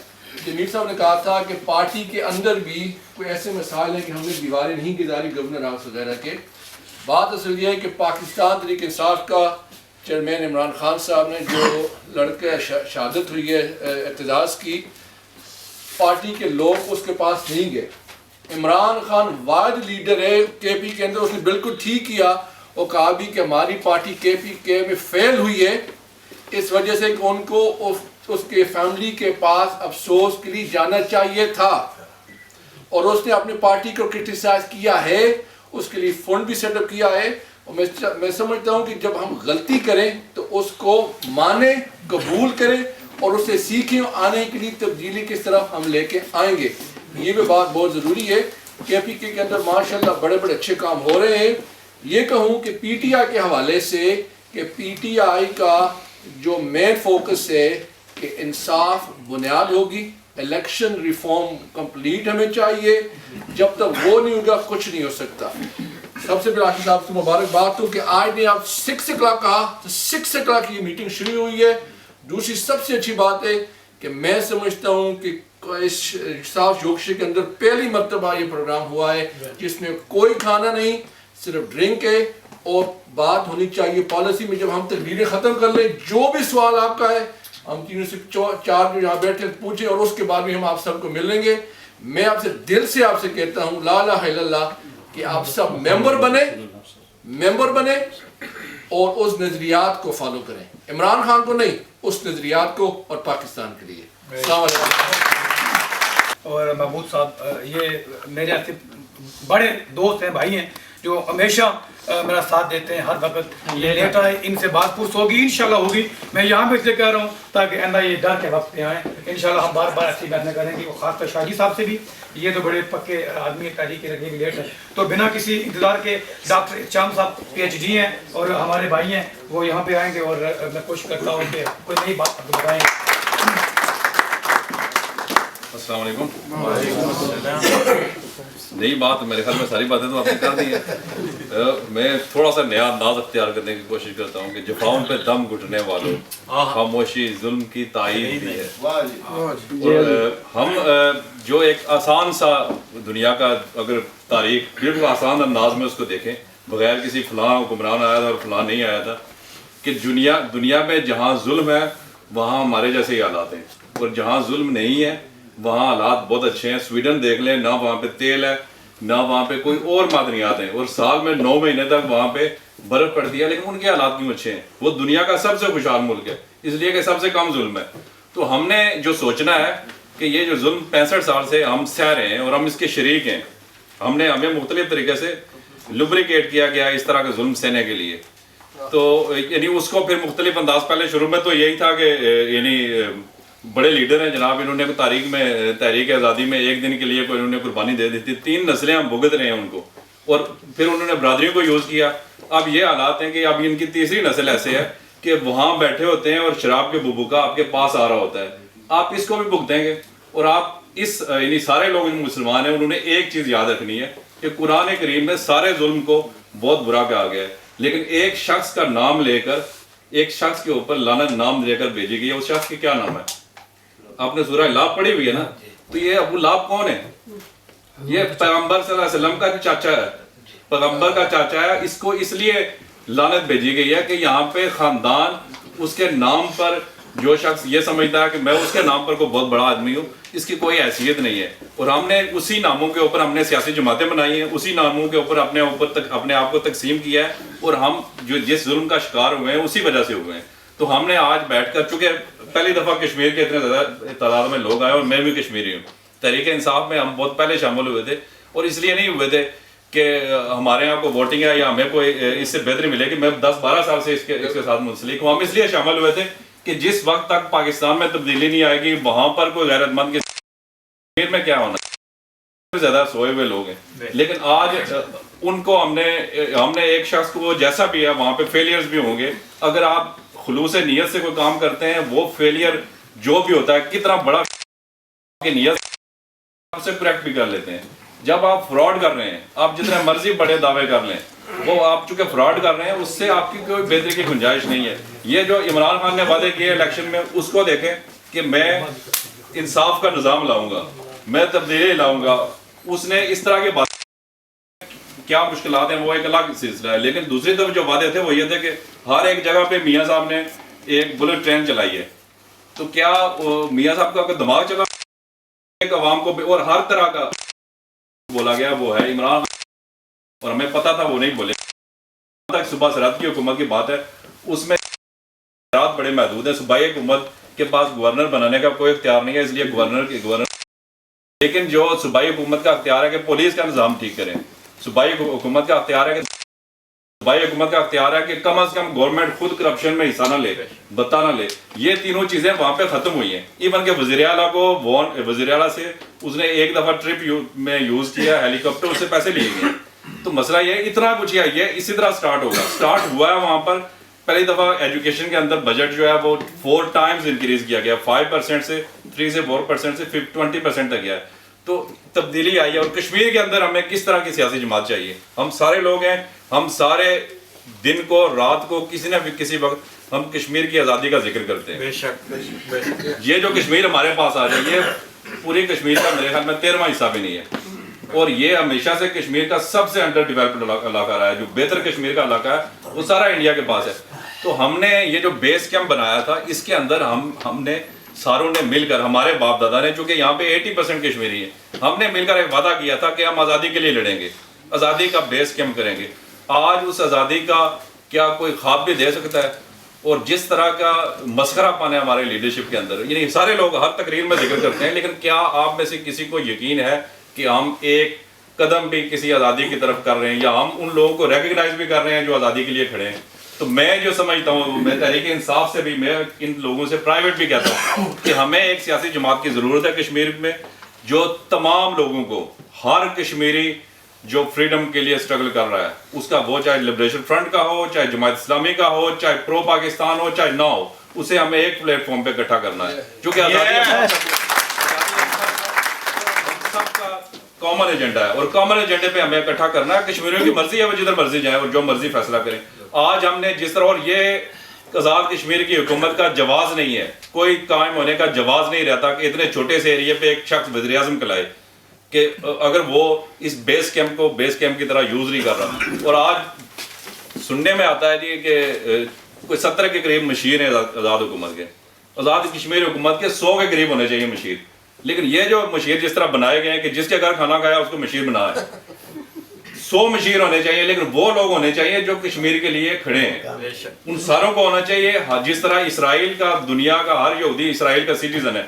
S3: جمیل صاحب نے کہا تھا کہ پارٹی کے اندر بھی کوئی ایسے مسائل ہیں کہ ہم نے دیواریں نہیں گزاری گورنر ہاؤس وغیرہ کے. بات اصل یہ ہے کہ پاکستان تحریک انصاف کا چیئرمین عمران خان صاحب نے جو لڑکے شہادت ہوئی ہے اعتزاز کی، پارٹی کے لوگ اس کے پاس نہیں گئے. عمران خان واحد لیڈر ہے کے پی کے اندر، اس نے بالکل ٹھیک کیا اور کہا بھی کہ ہماری پارٹی کے پی کے میں فیل ہوئی ہے، اس وجہ سے کہ ان کو اس کے فیملی کے پاس افسوس کے لیے جانا چاہیے تھا. اور اس نے اپنی پارٹی کو کرٹیسائز کیا ہے، اس کے لیے فنڈ بھی سیٹ اپ کیا ہے. اور میں سمجھتا ہوں کہ جب ہم غلطی کریں تو اس کو مانیں، قبول کریں اور اس سے سیکھیں، آنے کے لیے تبدیلی کس طرف ہم لے کے آئیں گے. یہ بھی بات بہت ضروری ہے. کے پی کے اندر ماشاءاللہ بڑے بڑے اچھے کام ہو رہے ہیں. یہ کہوں کہ پی ٹی آئی کے حوالے سے کہ پی ٹی آئی کا جو مین فوکس ہے کہ انصاف بنیاد ہوگی، الیکشن ریفارم کمپلیٹ ہمیں چاہیے. جب تک وہ نہیں ہوگا کچھ نہیں ہو سکتا. سب سے پہلے آشی صاحب سے مبارکباد ہو کہ آج نے آپ 6 o'clock کہا تو 6 o'clock کی میٹنگ شروع ہوئی ہے. دوسری سب سے اچھی بات ہے کہ میں سمجھتا ہوں کہ اس صاف یوگشی کے اندر پہلی مرتبہ یہ پروگرام ہوا ہے جس میں کوئی کھانا نہیں، صرف ڈرنک ہے. اور بات ہونی چاہیے پالیسی میں. جب ہم تقریریں ختم کر لیں، جو بھی سوال آپ کا ہے ہم تینوں سے 4 جو یہاں بیٹھے پوچھیں، اور اس کے بعد بھی ہم آپ سب کو مل لیں گے. میں آپ سے دل سے آپ سے کہتا ہوں لا الہ الا اللہ کہ آپ سب ممبر بنے اور اس نظریات کو فالو کریں. عمران خان کو نہیں، اس نظریات کو اور پاکستان کے لیے. السلام علیکم.
S2: اور محمود صاحب یہ میرے آپ سے بڑے دوست ہیں، بھائی ہیں، جو ہمیشہ میرا ساتھ دیتے ہیں ہر وقت. یہ لیٹ آئے، ان سے بات پوچھ ہوگی، انشاءاللہ ہوگی. میں یہاں پہ اس لیے کہہ رہا ہوں تاکہ آئندہ یہ ڈر کے وقت پہ آئیں. انشاءاللہ ہم بار بار ایسی باتیں کریں گے. وہ خاص طور شاہی صاحب سے بھی، یہ تو بڑے پکے آدمی تحریک رکھنے کے لیٹ ہے، تو بنا کسی انتظار کے ڈاکٹر چام صاحب PhD ہیں اور ہمارے بھائی ہیں، وہ یہاں پہ آئیں گے اور میں کوشش کرتا ہوں کہ کوئی نئی بات آپ کو بتائیں.
S4: السلام علیکم. نئی بات میرے خیال میں ساری باتیں تو آپ نے کر دی ہیں. میں تھوڑا سا نیا انداز اختیار کرنے کی کوشش کرتا ہوں کہ جفاؤں پہ دم گھٹنے والوں خاموشی ظلم کی تائید بھی ہے. اور ہم جو ایک آسان سا دنیا کا اگر تاریخ بالکل آسان انداز میں اس کو دیکھیں، بغیر کسی فلاں حکمران آیا تھا اور فلاں نہیں آیا تھا، کہ دنیا میں جہاں ظلم ہے وہاں ہمارے جیسے ہی حالات ہیں، اور جہاں ظلم نہیں ہے وہاں حالات بہت اچھے ہیں. سویڈن دیکھ لیں، نہ وہاں پہ تیل ہے نہ وہاں پہ کوئی اور معدنیات ہیں، اور سال میں 9 مہینے تک وہاں پہ برف پڑتی ہے، لیکن ان کے حالات کیوں اچھے ہیں؟ وہ دنیا کا سب سے خوشحال ملک ہے، اس لیے کہ سب سے کم ظلم ہے. تو ہم نے جو سوچنا ہے کہ یہ جو ظلم 65 سال سے ہم سہ رہے ہیں اور ہم اس کے شریک ہیں، ہمیں مختلف طریقے سے لبریکیٹ کیا گیا اس طرح کے ظلم سہنے کے لیے. تو یعنی اس کو پھر مختلف انداز، پہلے شروع میں تو یہی تھا کہ یعنی بڑے لیڈر ہیں جناب، انہوں نے تاریخ میں تحریک آزادی میں ایک دن کے لیے کوئی انہوں نے قربانی دے دی تھی. 3 نسلیں ہم بھگت رہے ہیں ان کو، اور پھر انہوں نے برادریوں کو یوز کیا. اب یہ حالات ہیں کہ اب ان کی تیسری نسل ایسے ہے کہ وہاں بیٹھے ہوتے ہیں اور شراب کے ببوکا آپ کے پاس آ رہا ہوتا ہے. آپ اس کو بھی بھگتیں گے. اور آپ اس یعنی سارے لوگ مسلمان ہیں، انہوں نے ایک چیز یاد رکھنی ہے کہ قرآن کریم میں سارے ظلم کو بہت برا کہا گیا ہے، لیکن ایک شخص کا نام لے کر، ایک شخص کے اوپر لعنت نام لے کر بھیجی گئی ہے. اس شخص کے کیا نام ہے؟ آپ نے سورہ لاب پڑھی ہوئی ہے نا, تو یہ ابو لاب کون ہے؟ یہ پیغمبر صلی اللہ علیہ وسلم کا چاچا ہے, پیغمبر کا چاچا ہے. اس کو اس لیے لعنت بھیجی گئی ہے کہ یہاں پہ خاندان اس کے نام پر جو شخص یہ سمجھتا ہے کہ میں اس کے نام پر کوئی بہت بڑا آدمی ہوں, اس کی کوئی حیثیت نہیں ہے. اور ہم نے اسی ناموں کے اوپر ہم نے سیاسی جماعتیں بنائی ہیں, اسی ناموں کے اوپر اپنے آپ کو تقسیم کیا ہے, اور ہم جو جس ظلم کا شکار ہوئے ہیں اسی وجہ سے ہوئے ہیں. تو ہم نے آج بیٹھ کر, چونکہ پہلی دفعہ کشمیر کے اتنے زیادہ تعداد میں لوگ آئے اور میں بھی کشمیری ہوں, تحریک انصاف میں ہم بہت پہلے شامل ہوئے تھے, اور اس لیے نہیں ہوئے تھے کہ ہمارے یہاں کو ووٹنگ ہے یا ہمیں کوئی اس سے بہتری ملے گی. میں 10-12 سال سے اس کے ساتھ منسلک ہوں. ہم اس لیے شامل ہوئے تھے کہ جس وقت تک پاکستان میں تبدیلی نہیں آئے گی وہاں پر کوئی غیرت مند کشمیر میں کیا ہونا ہے, زیادہ سوئے ہوئے لوگ ہیں. لیکن آج ان کو ہم نے ایک شخص کو جیسا بھی ہے وہاں پہ فیلیئرز بھی ہوں گے. اگر آپ خلوص نیت سے کوئی کام کرتے ہیں, وہ فیلیئر جو بھی ہوتا ہے کتنا بڑا نیت سے کریکٹ بھی کر لیتے ہیں. جب آپ فراڈ کر رہے ہیں, آپ جتنے مرضی بڑے دعوے کر لیں, وہ آپ چونکہ فراڈ کر رہے ہیں اس سے آپ کی کوئی بہتری کی گنجائش نہیں ہے. یہ جو عمران خان نے وعدے کیے الیکشن میں, اس کو دیکھیں کہ میں انصاف کا نظام لاؤں گا, میں تبدیلی لاؤں گا. اس نے اس طرح کی بات, کیا مشکلات ہیں وہ ایک الگ سلسلہ ہے. لیکن دوسری طرف جو وعدے تھے وہ یہ تھے کہ ہر ایک جگہ پہ میاں صاحب نے ایک بلٹ ٹرین چلائی ہے. تو کیا میاں صاحب کا دماغ چلا ایک عوام کو, اور ہر طرح کا بولا گیا وہ ہے عمران, اور ہمیں پتا تھا وہ نہیں بولے. تک صوبہ سرحد کی حکومت کی بات ہے, اس میں اختیارات بڑے محدود ہیں. صوبائی حکومت کے پاس گورنر بنانے کا کوئی اختیار نہیں ہے, اس لیے گورنر لیکن جو صوبائی حکومت کا اختیار ہے کہ پولیس کا نظام ٹھیک کریں, صوبائی حکومت کا اختیار ہے کہ کم از کم گورنمنٹ خود کرپشن میں حصہ نہ لے, بتا نہ لے. یہ تینوں چیزیں وہاں پہ ختم ہوئی ہیں. ایون کہ وزیر اعلیٰ سے اس نے ایک دفعہ ٹرپ میں یوز کیا ہیلی کاپٹر, اس سے پیسے لیے گئے. تو مسئلہ یہ اتنا کچھ یہ اسی طرح سٹارٹ ہوا ہے وہاں پر. پہلی دفعہ ایجوکیشن کے اندر بجٹ جو ہے وہ 4 ٹائمز انکریز کیا گیا, 5% سے 3 سے 4% سے 20% تک گیا ہے. تو تبدیلی آئی ہے. اور کشمیر کے اندر ہمیں کس طرح کی سیاسی جماعت چاہیے؟ ہم سارے لوگ ہیں, ہم سارے دن کو رات کو کسی نہ کسی وقت ہم کشمیر کی آزادی کا ذکر کرتے ہیں.
S2: بے شک.
S4: یہ جو کشمیر ہمارے پاس آ رہی ہے, یہ پوری کشمیر کا میرے خیال میں 13واں حصہ بھی نہیں ہے. اور یہ ہمیشہ سے کشمیر کا سب سے انڈر ڈیولپڈ علاقہ رہا ہے. جو بہتر کشمیر کا علاقہ ہے وہ سارا انڈیا کے پاس ہے. تو ہم نے یہ جو بیس کیمپ بنایا تھا, اس کے اندر ہم نے ساروں نے مل کر, ہمارے باپ دادا نے, چونکہ یہاں پہ 80% کشمیری ہیں, ہم نے مل کر ایک وعدہ کیا تھا کہ ہم آزادی کے لیے لڑیں گے, آزادی کا بیس کیمپ کریں گے. آج اس آزادی کا کیا کوئی خواب بھی دے سکتا ہے؟ اور جس طرح کا مسخرہ پانے ہمارے لیڈرشپ کے اندر, یعنی سارے لوگ ہر تقریر میں ذکر کرتے ہیں, لیکن کیا آپ میں سے کسی کو یقین ہے کہ ہم ایک قدم بھی کسی آزادی کی طرف کر رہے ہیں, یا ہم ان لوگوں کو ریکگنائز بھی کر رہے ہیں جو آزادی کے لیے کھڑے ہیں؟ تو میں جو سمجھتا ہوں, میں تحریک انصاف سے بھی, میں ان لوگوں سے پرائیویٹ بھی کہتا ہوں کہ ہمیں ایک سیاسی جماعت کی ضرورت ہے کشمیر میں, جو تمام لوگوں کو, ہر کشمیری جو فریڈم کے لیے سٹرگل کر رہا ہے, اس کا, وہ چاہے لبریشن فرنٹ کا ہو, چاہے جماعت اسلامی کا ہو, چاہے پرو پاکستان ہو, چاہے نہ ہو, اسے ہمیں ایک پلیٹ فارم پہ اکٹھا کرنا ہے. کیونکہ آزادی سب کا کامن ایجنڈا ہے, اور کامن ایجنڈے پہ ہمیں اکٹھا کرنا ہے. کشمیریوں کی مرضی ہے وہ جدھر مرضی جائیں اور جو مرضی فیصلہ کریں. آج ہم نے جس طرح, اور یہ آزاد کشمیر کی حکومت کا جواز نہیں ہے, کوئی قائم ہونے کا جواز نہیں رہتا کہ اتنے چھوٹے سے ایریے پہ ایک شخص وزیر اعظم کلائے, کہ اگر وہ اس بیس کیمپ کو بیس کیمپ کی طرح یوز نہیں کر رہا. اور آج سننے میں آتا ہے جی کہ کوئی 70 کے قریب مشیر ہیں آزاد حکومت کے, آزاد کشمیر حکومت کے 100 کے قریب ہونے چاہیے مشیر. لیکن یہ جو مشیر جس طرح بنائے گئے ہیں کہ جس کے گھر کھانا کھایا اس کو مشیر بنا ہے, 100 مشیر ہونے چاہیے, لیکن وہ لوگ ہونے چاہیے جو کشمیر کے لیے کھڑے ہیں. ان ساروں کو ہونا چاہیے, جس طرح اسرائیل کا, دنیا کا ہر یہودی اسرائیل کا سٹیزن ہے,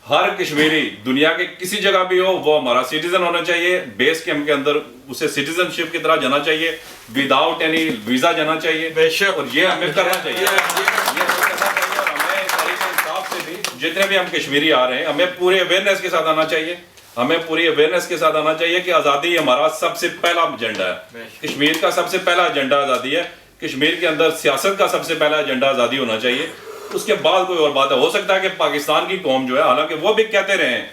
S4: ہر کشمیری دنیا کے کسی جگہ بھی ہو وہ ہمارا سٹیزن ہونا چاہیے. بیس کیمپ کے اندر اسے سٹیزن شپ کی طرح جانا چاہیے, وداؤٹ اینی ویزا جانا چاہیے. اور یہ ہمیں کرنا چاہیے. جتنے بھی ہم کشمیری آ رہے ہیں, ہمیں پورے اویئرنیس کے ساتھ آنا چاہیے, ہمیں پوری اویئرنیس کے ساتھ آنا چاہیے کہ آزادی ہمارا سب سے پہلا ایجنڈا ہے. کشمیر کا سب سے پہلا ایجنڈا آزادی ہے. کشمیر کے اندر سیاست کا سب سے پہلا ایجنڈا آزادی ہونا چاہیے. اس کے بعد کوئی اور بات ہے. ہو سکتا ہے کہ پاکستان کی قوم جو ہے, حالانکہ وہ بھی کہتے رہے ہیں,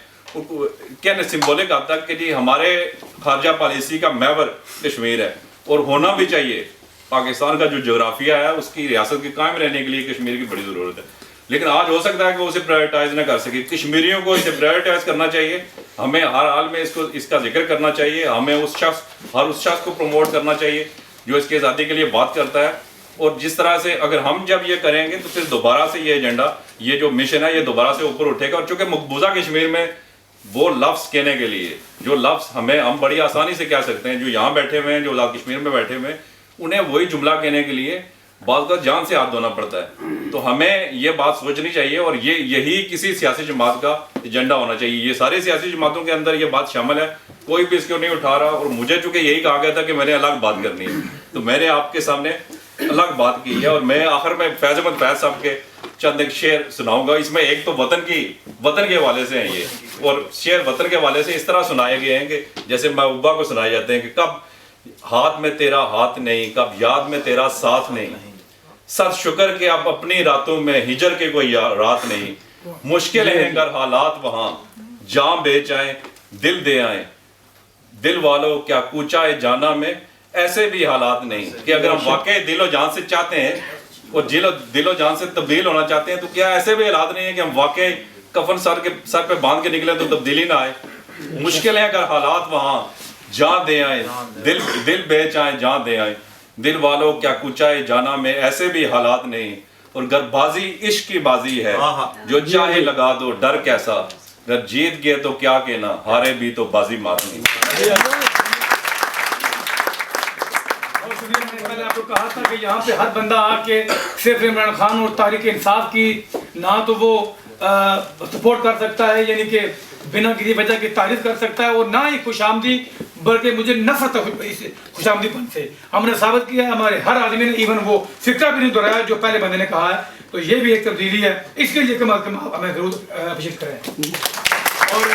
S4: کہنے سمبولک حد تک کہ جی ہمارے خارجہ پالیسی کا محور کشمیر ہے, اور ہونا بھی چاہیے. پاکستان کا جو جغرافیہ ہے اس کی ریاست کے قائم رہنے کے لیے کشمیر کی بڑی ضرورت ہے. لیکن آج ہو سکتا ہے کہ وہ اسے پرائیورٹائز نہ کر سکے. کشمیریوں کو اسے پرائیورٹائز کرنا چاہیے, ہمیں ہر حال میں اس کا ذکر کرنا چاہیے, ہمیں اس شخص کو پروموٹ کرنا چاہیے جو اس کی آزادی کے لیے بات کرتا ہے. اور جس طرح سے اگر ہم جب یہ کریں گے تو پھر دوبارہ سے یہ ایجنڈا, یہ جو مشن ہے, یہ دوبارہ سے اوپر اٹھے گا. اور چونکہ مقبوضہ کشمیر میں وہ لفظ کہنے کے لیے جو لفظ ہم بڑی آسانی سے کہہ سکتے ہیں, جو یہاں بیٹھے ہوئے ہیں, جو آزاد کشمیر میں بیٹھے ہوئے ہیں, انہیں وہی جملہ کہنے کے لیے بعض اوقات جان سے ہاتھ دھونا پڑتا ہے. تو ہمیں یہ بات سوچنی چاہیے اور یہی کسی سیاسی جماعت کا ایجنڈا ہونا چاہیے. یہ ساری سیاسی جماعتوں کے اندر یہ بات شامل ہے, کوئی بھی اس کو نہیں اٹھا رہا. اور مجھے چونکہ یہی کہا گیا تھا کہ میں نے الگ بات کرنی ہے, تو میں نے آپ کے سامنے الگ بات کی ہے. اور میں آخر میں فیض احمد فیض صاحب کے چند ایک شعر سناؤں گا. اس میں ایک تو وطن کے حوالے سے ہیں یہ, اور شعر وطن کے حوالے سے اس طرح سنائے گئے ہیں کہ جیسے محبوبہ کو سنائے جاتے ہیں کہ کب ہاتھ میں تیرا ہاتھ نہیں, کب یاد میں تیرا ساتھ نہیں, صد شکر کہ اب اپنی راتوں میں ہجر کے کوئی رات نہیں, مشکل ہیں گر حالات وہاں جان بیچ آئیں دل دے آئیں, دل والوں کیا کوچا ہے جانا میں ایسے بھی حالات نہیں. کہ اگر ہم واقعی دل و جان سے چاہتے ہیں اور دل و جان سے تبدیل ہونا چاہتے ہیں تو کیا ایسے بھی حالات نہیں ہیں کہ ہم واقعی کفن سر پہ باندھ کے نکلیں تو تبدیلی نہ آئے. مشکل ہے اگر حالات وہاں جان دے آئیں دل بیچ آئیں جان دے آئیں, دل والوں کیا کوچا ہے جانا میں ایسے بھی حالات نہیں. اور گر بازی عشق کی بازی ہے جو چاہے لگا دو ڈر کیسا, اگر جیت گئے تو کیا کہنا ہارے بھی تو بازی مارنی.
S2: میں نے آپ کو کہا تھا کہ یہاں پہ ہر بندہ آ کے صرف عمران خان اور تحریک انصاف کی نہ تو وہ سپورٹ کر سکتا ہے, یعنی کہ بنا کسی وجہ کی تعریف کر سکتا ہے, اور نہ ہی خوش آمدی بلکہ مجھے نفرت ہے اس خوش آمدی پن سے. ہم نے ثابت کیا ہے, ہمارے ہر آدمی نے ایون وہ فکرہ بھی نہیں دہرایا جو پہلے بندے نے کہا ہے. تو یہ بھی ایک تبدیلی ہے, اس کے لیے کم از کم ہمیں ضرور اپریشیٹ کریں. اور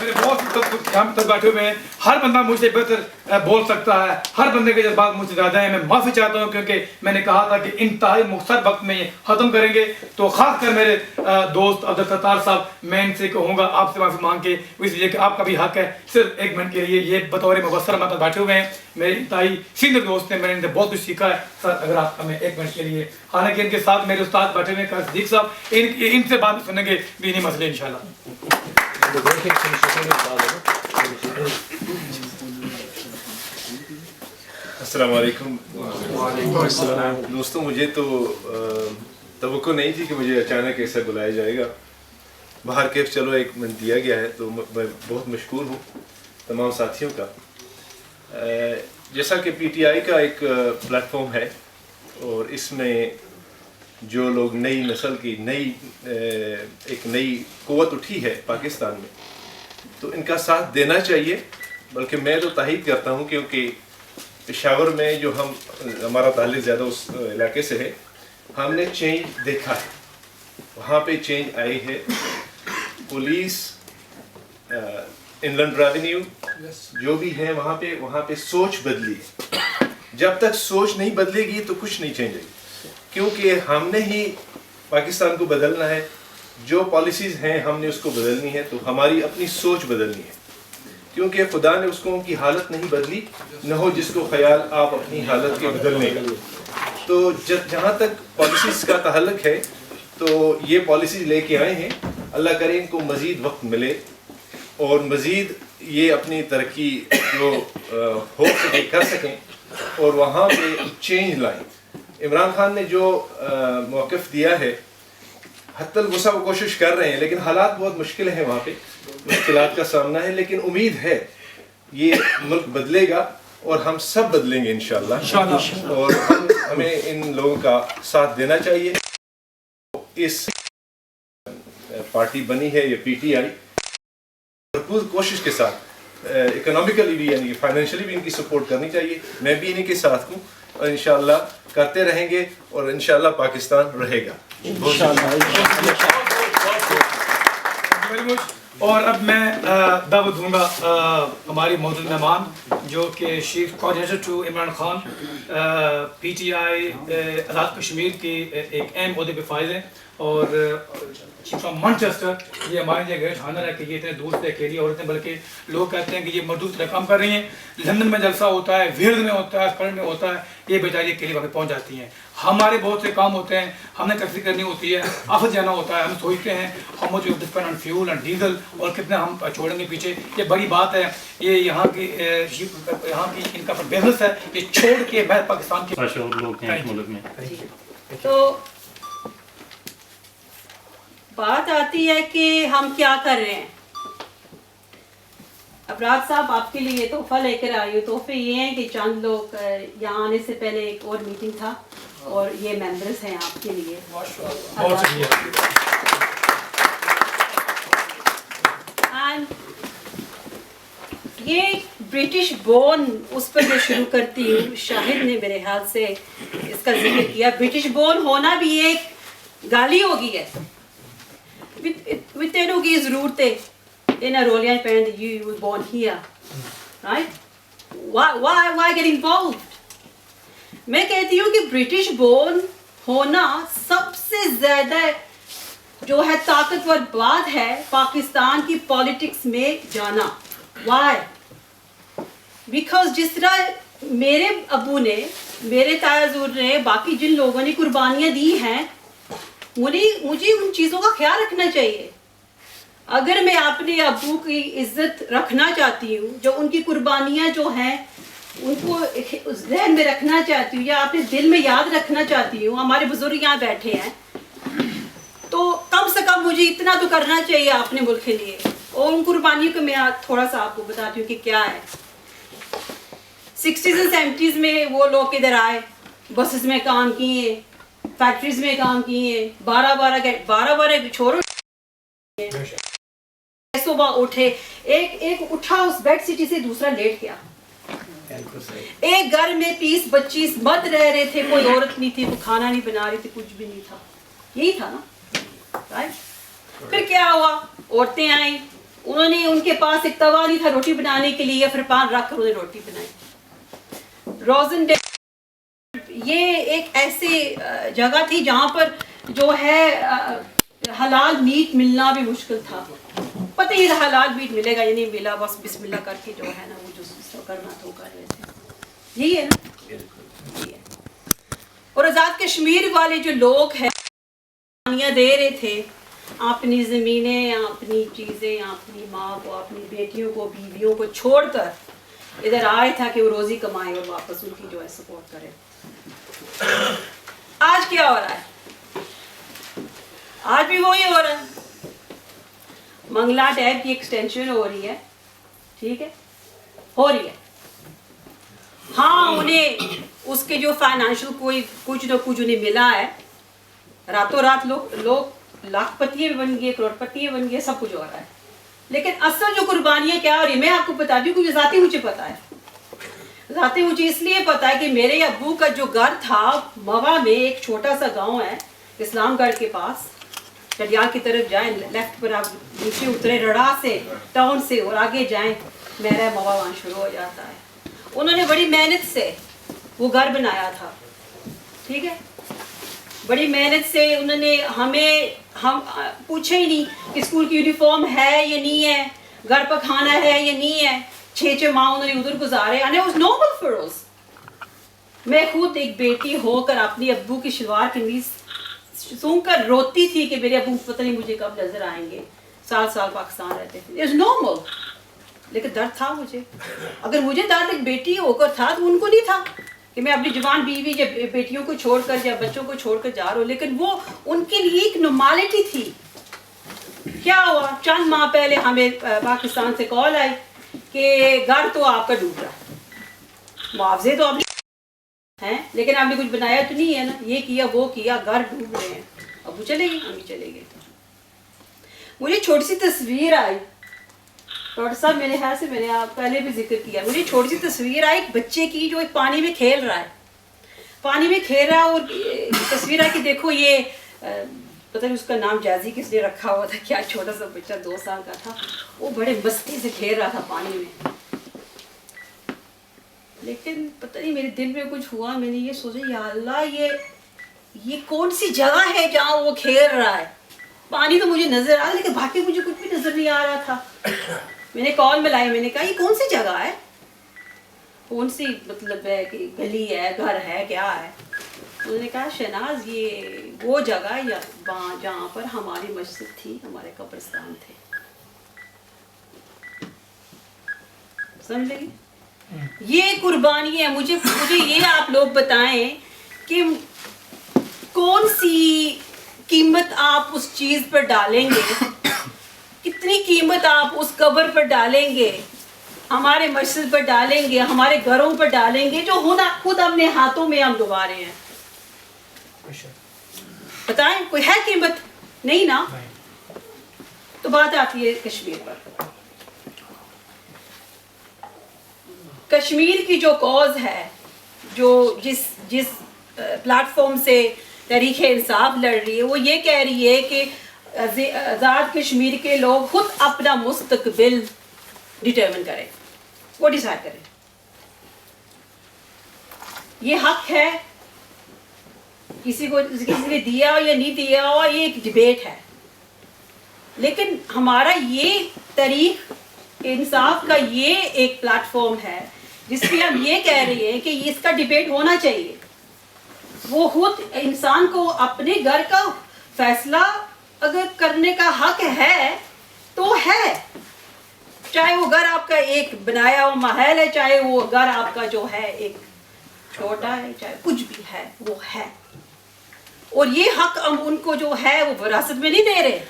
S2: میرے بہت بیٹھے ہوئے ہیں, ہر بندہ مجھ سے بہتر بول سکتا ہے, ہر بندے کے جذبات مجھ سے زیادہ ہیں. میں معافی چاہتا ہوں کیونکہ میں نے کہا تھا کہ انتہائی مختصر وقت میں یہ ختم کریں گے. تو خاص کر میرے دوست عبدالستار صاحب, میں ان سے کہوں گا آپ سے معافی مانگ کے, اس لیے کہ آپ کا بھی حق ہے. صرف ایک منٹ کے لیے یہ بطور مبصر ہمارے بیٹھے ہوئے ہیں, میرے انتہائی سینئر دوست ہیں, میں نے ان سے بہت کچھ سیکھا ہے. سر اگر آپ ہمیں ایک منٹ کے لیے, حالانکہ ان کے ساتھ میرے استاد بیٹھے ہوئے ہیں صدیق صاحب, ان سے بات سنیں گے بھی نہیں مسئلے انشاءاللہ.
S5: السلام علیکم دوستوں. مجھے تو توقع نہیں تھی کہ مجھے اچانک ایسا بلایا جائے گا. باہر کیف چلو ایک منٹ دیا گیا ہے, تو میں بہت مشکور ہوں تمام ساتھیوں کا. جیسا کہ پی ٹی آئی کا ایک پلیٹ فارم ہے اور اس میں جو لوگ نئی نسل کی ایک نئی قوت اٹھی ہے پاکستان میں, تو ان کا ساتھ دینا چاہیے. بلکہ میں تو تائید کرتا ہوں کیونکہ پشاور میں جو ہمارا تعلق زیادہ اس علاقے سے ہے, ہم نے چینج دیکھا ہے, وہاں پہ چینج آئی ہے. پولیس, انلینڈ ریونیو جو بھی ہے وہاں پہ سوچ بدلی. جب تک سوچ نہیں بدلے گی تو کچھ نہیں چینج آئے گی, کیونکہ ہم نے ہی پاکستان کو بدلنا ہے. جو پالیسیز ہیں ہم نے اس کو بدلنی ہے, تو ہماری اپنی سوچ بدلنی ہے. کیونکہ خدا نے اس کو ان کی حالت نہیں بدلی, نہ ہو جس کو خیال آپ اپنی حالت کے بدلنے کا. تو جہاں تک پالیسیز کا تعلق ہے تو یہ پالیسیز لے کے آئے ہیں. اللہ کرے ان کو مزید وقت ملے اور مزید یہ اپنی ترقی جو ہو سکے کر سکیں اور وہاں پہ چینج لائیں. عمران خان نے جو موقف دیا ہے, حتی الوسع وہ کوشش کر رہے ہیں, لیکن حالات بہت مشکل ہیں وہاں پہ, مشکلات کا سامنا ہے. لیکن امید ہے یہ ملک بدلے گا اور ہم سب بدلیں گے انشاءاللہ. اور ہمیں ان لوگوں کا ساتھ دینا چاہیے. اس پارٹی بنی ہے یہ پی ٹی آئی, بھرپور کوشش کے ساتھ اکنامیکلی بھی یعنی فائنینشلی بھی ان کی سپورٹ کرنی چاہیے. میں بھی انہیں کے ساتھ ہوں اور انشاءاللہ کرتے رہیں گے اور انشاءاللہ پاکستان رہے گا.
S2: اور اب میں دعوت دوں گا ہماری موجود مہمان جو کہ chief coordinator to Imran Khan, P T I Azad Kashmir کی ایک اہم عہدے پہ فائز ہیں, اور چیف آف مانچسٹر. یہ ہمارے لیے گریٹ آنر ہے کہ یہ اتنے دور سے اکیلی عورتیں, بلکہ لوگ کہتے ہیں کہ یہ مردود طرح کام کر رہی ہیں. لندن میں جلسہ ہوتا ہے, ویلز میں ہوتا ہے, اسپینڈ میں ہوتا ہے, یہ بیچاری اکیلی وہاں پہ پہنچ جاتی ہیں. ہمارے بہت سے کام ہوتے ہیں, ہمیں ٹیکسی کرنی ہوتی ہے, آفس جانا ہوتا ہے, ہم سوچتے ہیں ہم مجھے ڈسپینڈ آن فیول اینڈ ڈیزل اور کتنا ہم چھوڑیں گے پیچھے. یہ بڑی بات ہے, یہ یہاں کی ان کا بزنس ہے, یہ چھوڑ کے میں پاکستان کے
S6: لوگ ہیں اس ملک میں.
S7: تو بات آتی ہے کہ ہم کیا کر رہے ہیں. ابرار صاحب آپ کے لیے تحفہ لے کر آئی ہوں. تحفے یہ ہیں کہ چند لوگ یہاں آنے سے پہلے ایک اور میٹنگ تھا اور یہ ممبرس ہیں آپ کے لیے.
S2: بہت شکریہ.
S7: یہ برٹش بورن, اس پر میں شروع کرتی ہوں. شاہد نے میرے خیال سے اس کا ذکر کیا. برٹش بورن ہونا بھی ایک گالی ہوگی ہے. تینوں کی ضرورتیں in a Rollian parent, you were born here, right? Why get involved? میں کہتی ہوں کہ برٹش بورن ہونا سب سے زیادہ جو ہے طاقتور بات ہے پاکستان کی پالیٹکس میں جانا. Why? Because جس طرح میرے ابو نے, میرے تایا حضور نے, باقی جن لوگوں نے قربانیاں دی ہیں, مجھے ان چیزوں کا خیال رکھنا چاہیے. اگر میں اپنے ابو کی عزت رکھنا چاہتی ہوں, جو ان کی قربانیاں جو ہیں ان کو ذہن میں رکھنا چاہتی ہوں یا اپنے دل میں یاد رکھنا چاہتی ہوں, ہمارے بزرگ یہاں بیٹھے ہیں, تو کم سے کم مجھے اتنا تو کرنا چاہیے اپنے ملک کے لیے. اور ان قربانیوں کو میں تھوڑا سا آپ کو بتاتی ہوں کہ کیا ہے. 60s and 70s میں وہ لوگ ادھر آئے, بسز میں کام کیے, فیکٹریز میں کام کیے, 12 چھوڑو, صبح اٹھے, ایک اٹھا اس بیڈ سٹی سے دوسرا لیٹ گیا. ایک گھر میں 20-25 مرد رہ رہے تھے, کوئی عورت نہیں تھی, وہ کھانا نہیں بنا رہی تھی, کچھ بھی نہیں تھا. یہی تھا نا. پھر کیا ہوا, عورتیں آئیں, انہوں نے, ان کے پاس ایک توا نہیں تھا روٹی بنانے کے لیے, پھر پان رکھ کر انہیں روٹی بنائی. روزن ڈے یہ ایک ایسی جگہ تھی جہاں پر جو ہے حلال میٹ ملنا بھی مشکل تھا. پتہ ہی حلال میٹ ملے گا یا نہیں ملا, بس بسم اللہ کر کے جو ہے نا وہ جو کرنا تھا وہ کر رہے تھے. یہی ہے نا, یہی ہے. اور آزاد کشمیر والے جو لوگ ہیں دے رہے تھے اپنی زمینیں, اپنی چیزیں, اپنی ماں کو, اپنی بیٹیوں کو, بیویوں کو چھوڑ کر ادھر آئے تھا کہ وہ روزی کمائے اور واپس ان کی جو ہے سپورٹ کرے. آج کیا ہو رہا ہے؟ آج بھی وہی ہو رہا ہے. منگلا ٹیب کی ایکسٹینشن ہو رہی ہے, ٹھیک ہے, ہو رہی ہے. ہاں انہیں اس کے جو فائنینشل کوئی کچھ نہ کچھ انہیں ملا ہے, راتوں رات لوگ لاکھ پتی بن گئے, کروڑ پتی بن گئے, سب کچھ ہو رہا ہے. لیکن اصل جو قربانیاں کیا ہو رہی ہیں میں آپ کو بتا دوں, کیونکہ ذاتی مجھے پتا ہے. ذاتی مجھے اس لیے پتا ہے کہ میرے ابو کا جو گھر تھا موا میں, ایک چھوٹا سا گاؤں ہے اسلام گڑھ کے پاس, چڑیال کی طرف جائیں, لیفٹ پر آپ نیچے اترے رڑا سے ٹاؤن سے اور آگے جائیں, میرا موا وہاں شروع ہو جاتا ہے. انہوں نے بڑی محنت سے وہ گھر بنایا تھا, ٹھیک ہے, بڑی محنت سے. انہوں نے ہم پوچھے ہی نہیں کہ اسکول کی یونیفارم ہے یا نہیں ہے, گھر پر کھانا ہے یا نہیں ہے. 6 ماہ انہوں نے ادھر گزارے, and it was normal for us. میں خود ایک بیٹی ہو کر اپنی ابو کی شلوار قمیض سن کر روتی تھی کہ میرے ابو پتہ نہیں مجھے کب نظر آئیں گے. سال پاکستان رہتے تھے, it was normal. لیکن درد تھا مجھے. اگر مجھے درد ایک بیٹی ہو کر تھا تو ان کو نہیں تھا کہ میں اپنی جوان بیوی یا بیٹیوں کو چھوڑ کر یا بچوں کو چھوڑ کر جا رہا ہوں. لیکن وہ ان کے لیے ایک نارملٹی تھی. کیا ہوا, چند ماہ پہلے ہمیں پاکستان سے کال آئی کہ گھر تو آپ کا ڈوب رہا ہے, معاوضے تو آپ ہیں لیکن آپ نے کچھ بنایا تو نہیں ہے نا, یہ کیا وہ کیا, گھر ڈوب رہے ہیں. اب وہ چلے گی, ہم بھی چلے گئے. مجھے چھوٹی سی تصویر آئی, ڈاکٹر صاحب میرے خیال سے میں نے آپ پہلے بھی ذکر کیا, مجھے چھوٹی سی تصویر آئی ایک بچے کی جو ایک پانی میں کھیل رہا ہے, اور تصویر آئی کہ دیکھو یہ پتہ نہیں اس کا نام جازی کس نے رکھا ہوا تھا, کیا چھوٹا سا بچہ 2 سال کا تھا, وہ بڑے مستی سے کھیل رہا تھا پانی میں. لیکن پتہ نہیں میرے دل میں کچھ ہوا, میں نے یہ سوچا یا اللہ یہ کون سی جگہ ہے جہاں وہ کھیل رہا ہے. پانی تو مجھے نظر آ رہا لیکن باقی مجھے کچھ بھی نظر نہیں آ رہا تھا. میں نے کال ملائی, میں نے کہا یہ کون سی جگہ ہے, کون سی مطلب ہے کہ گلی ہے, گھر ہے, کیا ہے. उन्होंने कहा शहनाज ये वो जगह या वहाँ जहाँ पर हमारी मस्जिद थी, हमारे कब्रिस्तान थे। समझ लगी? ये कुर्बानी है। मुझे ये आप लोग बताएं कि कौन सी कीमत आप उस चीज पर डालेंगे, कितनी कीमत आप उस कब्र पर डालेंगे, हमारे मस्जिद पर डालेंगे, हमारे घरों पर डालेंगे, जो खुद अपने हाथों में हम डुबा रहे हैं। बताएं कोई है कीमत? नहीं ना। तो बात आती है कश्मीर पर। कश्मीर की जो कॉज है, जो जिस प्लेटफॉर्म से तहरीक इंसाफ लड़ रही है, वो ये कह रही है कि आज़ाद कश्मीर के लोग खुद अपना मुस्तकबिल डिटरमिन करें, वो डिसाइड करें। ये हक है, किसी ने दिया हो या नहीं दिया हो, ये एक डिबेट है। लेकिन हमारा ये तहरीक इंसाफ का ये एक प्लेटफॉर्म है जिसपे हम ये कह रहे हैं कि इसका डिबेट होना चाहिए। वो खुद इंसान को अपने घर का फैसला अगर करने का हक है तो है, चाहे वो घर आपका एक बनाया हुआ महल है, चाहे वो घर आपका जो है एक छोटा है, चाहे कुछ भी है, वो है। और ये हक हम उनको जो है वो विरासत में नहीं दे रहे।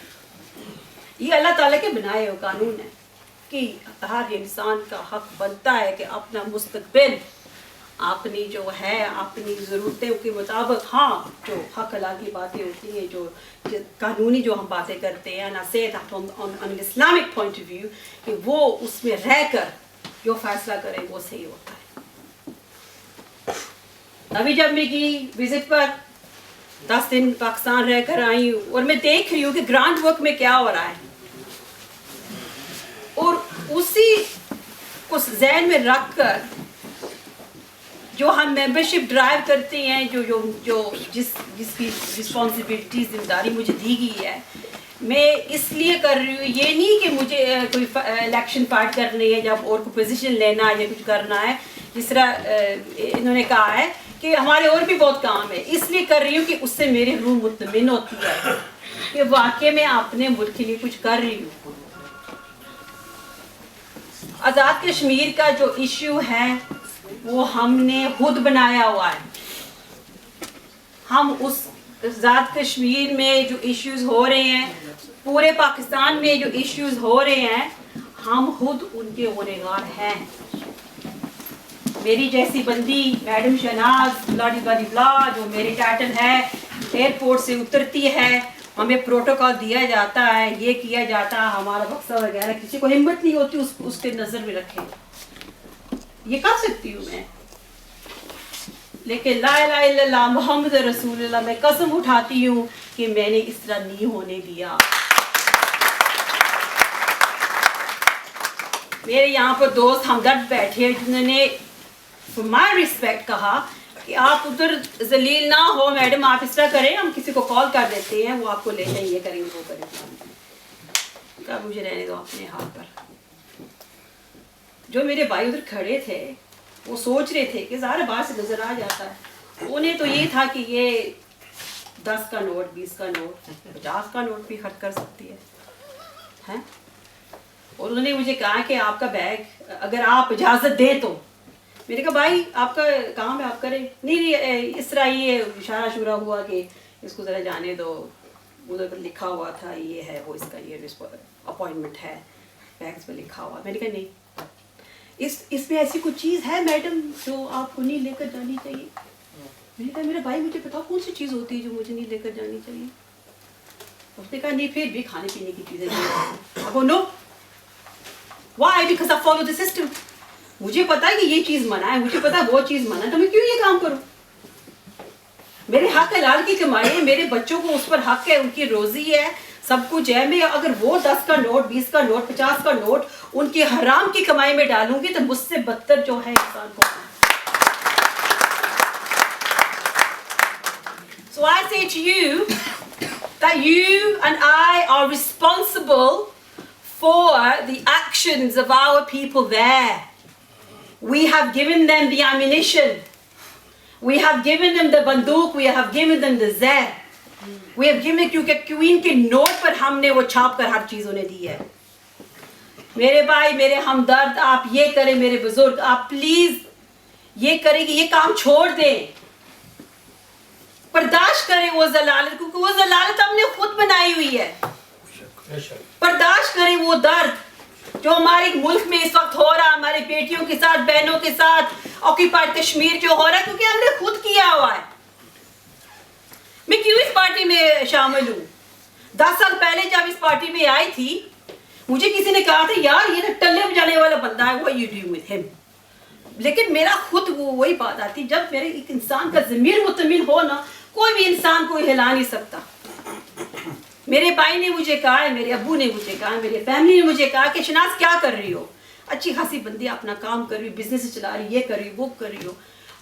S7: ये अल्लाह ताला के बनाए हुए कानून है कि हर इंसान का हक बनता है कि अपना मुस्तकबिल, अपनी जो है अपनी ज़रूरतों के मुताबिक, हाँ जो हक अल्लाह की बातें होती हैं, जो कानूनी जो हम बातें करते हैं, ना से on Islamic point of view, कि वो उसमें रह कर जो फैसला करें वो सही होता है। अभी जब मैं गई विजिट पर 10 दिन पाकिस्तान रह कर आई हूँ और मैं देख रही हूँ कि ग्रांट वर्क में क्या हो रहा है, और उसी को ज़हन में रख कर जो हम मेंबरशिप ड्राइव करते हैं, जो जिसकी रिस्पॉन्सिबिलिटी जिम्मेदारी मुझे दी गई है, मैं इसलिए कर रही हूँ। ये नहीं कि मुझे कोई इलेक्शन फाइट करनी है या और कोई पोजीशन लेना है या कुछ करना है। जिस तरह इन्होंने कहा है कि हमारे और भी बहुत काम है, इसलिए कर रही हूँ कि उससे मेरी रूह मुतमिन होती है कि वाकई में अपने मुल्क के लिए कुछ कर रही हूँ। आज़ाद कश्मीर का जो इश्यू है वो हमने खुद बनाया हुआ है। हम उस आज़ाद कश्मीर में जो इश्यूज हो रहे हैं, पूरे पाकिस्तान में जो इश्यूज हो रहे हैं, हम खुद उनके गुनहगार हैं। मेरी जैसी बंदी मैडम शहनाज ब्ला जो मेरी टाइटल है, एयरपोर्ट से उतरती है, हमें प्रोटोकॉल दिया जाता है, ये किया जाता है, हमारा बक्सा वगैरह, किसी को हिम्मत नहीं होती उसके नज़र में रखें। ये कर सकती हूँ मैं, लेकिन ला इलाहा इल्लल्लाह मुहम्मद रसूलुल्लाह, मैं कसम उठाती हूँ कि मैंने इस तरह नहीं होने दिया। मेरे यहाँ पर दोस्त हमदर्द बैठे जिन्होंने फॉर माय रिस्पेक्ट कहा कि आप उधर जलील ना हो मैडम, आप इस तरह करें, हम किसी को कॉल कर देते हैं, वो आपको ले जाएंगे, ये करेंगे, वो करेंगे। क्या मुझे रहने दो अपने हाथ पर। जो मेरे भाई उधर खड़े थे वो सोच रहे थे कि ज़ाहिर बाहर से नज़र आ जाता है, उन्हें तो ये था कि ये 10 का नोट, 20 का नोट, 50 का नोट भी खर्च कर सकती है। और उन्होंने मुझे कहा कि आपका बैग अगर आप इजाज़त दें तो। मैंने कहा भाई आपका काम है, आप करें। नहीं इस तरह ये इशारा शुरा हुआ कि इसको ज़रा जाने दो, उधर पर लिखा हुआ था ये है, वो इसका ये अपॉइंटमेंट है, बैग्स पर लिखा हुआ। मैंने कहा नहीं, इसमें ऐसी कुछ चीज़ है मैडम जो आपको नहीं लेकर जानी चाहिए। मैंने कहा मेरा भाई मुझे बताओ कौन सी चीज़ होती है जो मुझे नहीं लेकर जानी चाहिए। उसने कहा नहीं, फिर भी खाने पीने की चीज़ें। अब know why, because I follow the system. मुझे पता है कि ये चीज़ मना है, मुझे पता है वो चीज़ मना है, तो मैं क्यों ये काम करूँ। मेरे हक हलाल की कमाई है, मेरे बच्चों को उस पर हक है, उनकी रोजी है, सब कुछ है। मैं अगर वो 10 का नोट, 20 का नोट, 50 का नोट उनकी हराम की कमाई में डालूंगी तो मुझसे बदतर जो है इंसान को। So I say to you that you and I are responsible for the actions of our people there. We have given them the ammunition. We have given them the बंदूक, we have given them the ज़हर, we have given, क्योंकि queen के note पर हमने वो छाप कर हर चीज़ उन्हें दी है। मेरे भाई, मेरे हमदर्द, आप ये करें, मेरे बुजुर्ग, आप प्लीज ये करें कि ये काम छोड़ दें, बर्दाश्त करें वो जलालत, क्योंकि वो जलालत हमने खुद बनाई हुई है। बर्दाश्त करें वो दर्द जो हमारे मुल्क में इस वक्त हो रहा है, हमारे बेटियों के साथ, बहनों के साथ, ऑक्यूपाइड कश्मीर जो हो रहा है, क्योंकि हमने खुद किया हुआ है। मैं क्यों इस पार्टी में शामिल हूँ? 10 साल पहले जब इस पार्टी में आई थी, मुझे किसी ने कहा था यार ये टल्ले बजाने वाला बंदा है, what you doing with him? लेकिन मेरा खुद वही बात आती, जब मेरे एक इंसान का ज़मीर मुतमिन हो ना, कोई भी इंसान को हिला नहीं सकता। मेरे भाई ने मुझे कहा है, मेरे अब्बू ने मुझे कहा, मेरे फैमिली ने मुझे कहा कि शनाज क्या कर रही हो? अच्छी खासी बंदी, अपना काम कर रही हो, बिजनेस चला रही, ये कर रही हो, वो कर रही हो,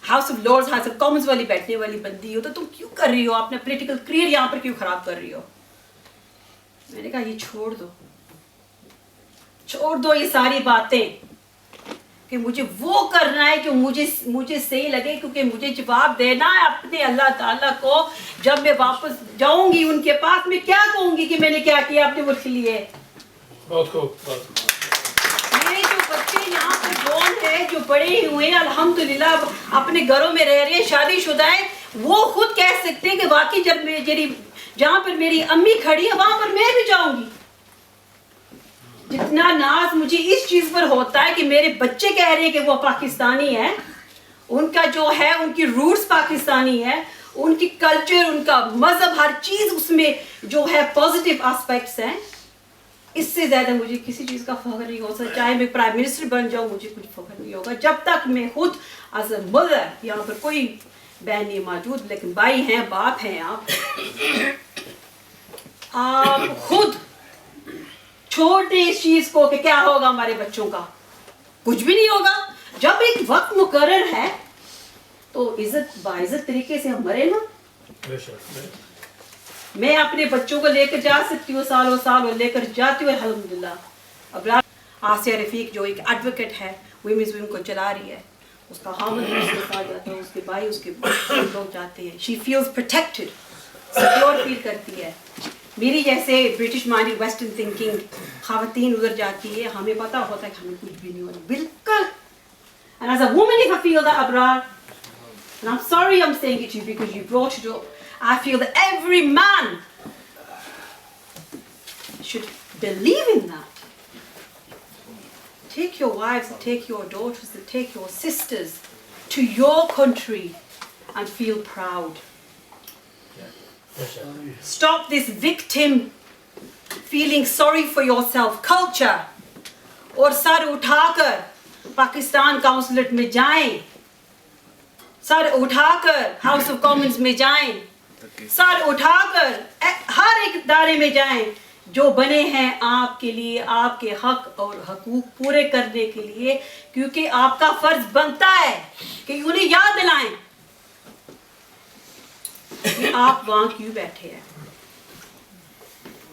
S7: house of lords, house of commons वाली बैठने वाली बंदी हो, तो तुम क्यों कर रही हो? अपना पॉलिटिकल करियर यहाँ पर क्यों खराब कर रही हो? मैंने कहा ये छोड़ दो, छोड़ दो ये सारी बातें कि मुझे वो करना है कि मुझे सही लगे, क्योंकि मुझे जवाब देना है अपने अल्लाह ताला को। जब मैं वापस जाऊंगी उनके पास, मैं क्या कहूंगी कि मैंने क्या किया अपने मुल्क के लिए।
S2: बहुत खूब।
S7: मेरे जो बच्चे यहाँ पे बोन है, जो बड़े हुए हैं अल्हम्दुलिल्लाह, अपने घरों में रह रहे हैं, शादीशुदा है, वो खुद कह सकते हैं कि वाकई जब जहाँ पर मेरी अम्मी खड़ी है वहां पर मैं भी जाऊंगी। जितना नाज मुझे इस चीज पर होता है कि मेरे बच्चे कह रहे हैं कि वो पाकिस्तानी है, उनका जो है, उनकी रूट्स पाकिस्तानी है, उनकी कल्चर, उनका मजहब, हर चीज उसमें जो है पॉजिटिव एस्पेक्ट्स हैं, इससे ज्यादा मुझे किसी चीज का फख्र नहीं हो सकता। चाहे मैं प्राइम मिनिस्टर बन जाऊं, मुझे कुछ फख्र नहीं होगा जब तक मैं खुद एज अ मदर, यहाँ पर कोई बहन नहीं मौजूद, लेकिन भाई हैं, बाप हैं, आप खुद छोड़ दे इस चीज को कि क्या होगा हमारे बच्चों का। कुछ भी नहीं होगा। जब एक वक्त मुकर्रर है तो इज्जत बाइज्जत तरीके से हम मरे ना। मैं अपने बच्चों को लेकर जा सकती हूँ, सालों साल और लेकर जाती हूँ अल्हम्दुलिल्लाह। अब आसिया रफीक जो एक एडवोकेट है, वुमेन्स विंग को चला रही है, उसका हामिद भी उसके साथ जाता है, उसके भाई, उसके लोग जाते हैं। She feels protected, secure feel करती है। मेरी जैसे ब्रिटिश माइंडेड वेस्टर्न थिंकिंग ख़वातीन उधर जाती है, हमें पता होता है कि हमें कुछ भी नहीं होना, बिल्कुल। And as a woman, if I feel that, Abrar, and I'm sorry I'm saying it to you because you brought it up, I feel that every man should believe in that. Take your wives, and take your daughters, and take your sisters to your country and feel proud. Stop this victim feeling sorry for yourself culture, और sir उठाकर Pakistan consulate में जाएं, sir उठाकर house of Commons में जाएं, sir उठाकर हर एक इदारे में जाएं जो बने हैं आपके लिए, आपके हक और हकूक पूरे करने के लिए, क्योंकि आपका फर्ज बनता है कि उन्हें याद दिलाएं कि आप वहां क्यों बैठे हैं।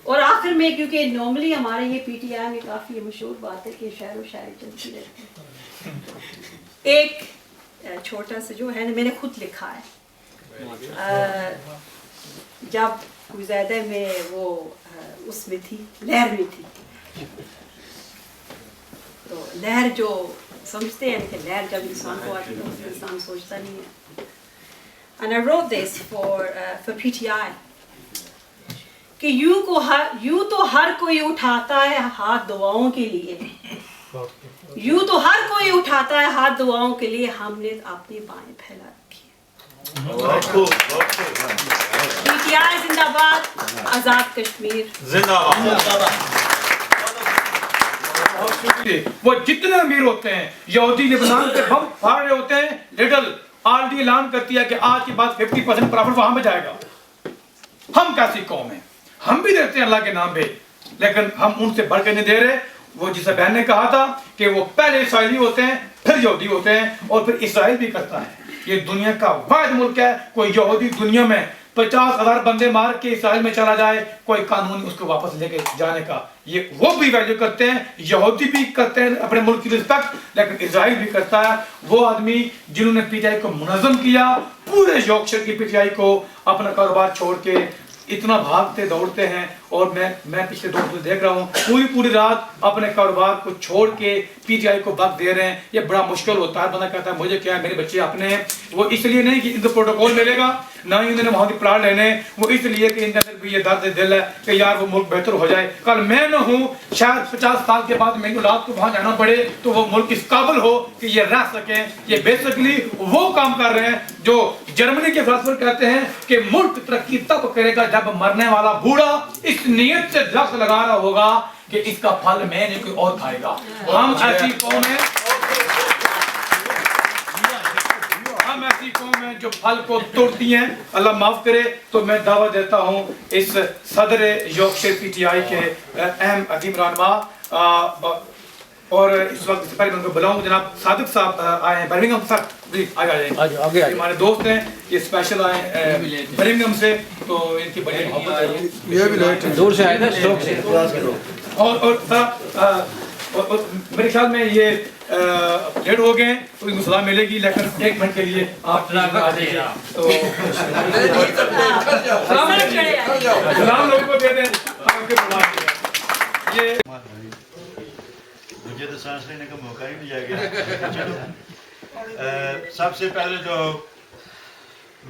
S7: और आखिर में, क्योंकि नॉर्मली हमारे ये पीटीआई में काफ़ी मशहूर बात है कि शायर व शायरी चलती रहती है। एक छोटा सा जो है ना, मैंने खुद लिखा है, जब गुज़ैदा में वो उसमें थी, लहर में थी, तो लहर जो समझते हैं कि लहर जब इंसान को आती है तो इंसान सोचता नहीं है। And I wrote this for PTI कि यूं तो हर कोई उठाता है हाथ दुआओं के लिए, यूं तो हर कोई उठाता है हाथ दुआओं के लिए, हमने अपनी बाहें फैला रखी है। PTI जिंदाबाद, आजाद कश्मीर जिंदाबाद।
S2: वो जितने अमीर होते हैं, यहूदी लेबनान के बम फाड़ रहे होते हैं, लिटल ऑलरेडी ऐलान करती है कि आज के बाद 50% प्रॉफिट वहां पे जाएगा। हम कैसी कौम है? हम भी देते हैं अल्लाह के नाम पे, लेकिन हम उनसे बढ़ के नहीं दे रहे। वो जिसे बहन ने कहा था कि वो पहले इसराइली होते हैं, फिर यहूदी होते हैं, और फिर इसराइल भी करता है। ये दुनिया का वाहिद मुल्क है, कोई यहूदी दुनिया में 50,000 बंदे मार के इसराइल में चला जाए, कोई कानून उसको वापस लेके जाने का ये वो भी वैल्यू करते हैं, यहूदी भी करते हैं अपने मुल्क की रिस्पेक्ट, लेकिन इजराइल भी करता है। वो आदमी जिन्होंने पीटीआई को मुनज़्ज़म किया, पूरे यॉर्कशायर की पीटीआई को अपना कारोबार छोड़ के इतना भागते दौड़ते हैं, और मैं पिछले 2 दिन देख रहा हूँ पूरी रात अपने कारोबार को छोड़ के पीटीआई को वक्त दे रहे हैं। ये बड़ा मुश्किल होता है। बंदा कहता है मुझे क्या है, मेरे बच्चे अपने हैं। वो इसलिए नहीं कि इनको प्रोटोकॉल मिलेगा, ना ही उन्होंने वहाँ की प्लान लेने, वो इसलिए कि इनके अंदर भी ये दर्द दिल है कि यार वो मुल्क बेहतर हो जाए। कल मैं न हूँ, शायद 50 साल के बाद मेरी औलाद को वहाँ जाना पड़े तो वो मुल्क इस काबिल हो कि ये रह सकें। ये बेसिकली वो काम कर रहे हैं जो जर्मनी के फिलोसोफर कहते हैं कि मुल्क तरक्की तब करेगा जब मरने वाला बूढ़ा इस नियत से दरख्त लगा रहा होगा कि इसका फल मैं नहीं कोई और खाएगा। हम ऐसी कौम है, हम ऐसी कौम है जो फल को तोड़ती हैं। अल्लाह माफ करे। तो मैं दावा देता हूँ इस सदर यॉर्कशायर पीटीआई के अहम अजीम रहनुमा, और इस वक्त से पहले मैं उनको बुलाऊं, जनाब सादिक साहब आए हैं बर्मिंघम। सर प्लीज आगे हमारे दोस्त हैं, ये स्पेशल आए बर्मिंघम से, तो इनकी बड़ी मोहब्बत है।
S6: ये भी लेट
S8: दूर से आए थे, स्ट्रोक से।
S2: और मेरे ख्याल में ये लेट हो गए, तो इनको सलाह मिलेगी, लेकिन 1 मिनट के लिए आप आ जाइए। तो सलाम लोगों को दे दें, आपके बुला ये
S9: मुझे तो सांस लेने का मौका ही नहीं गया। चलो, सबसे पहले तो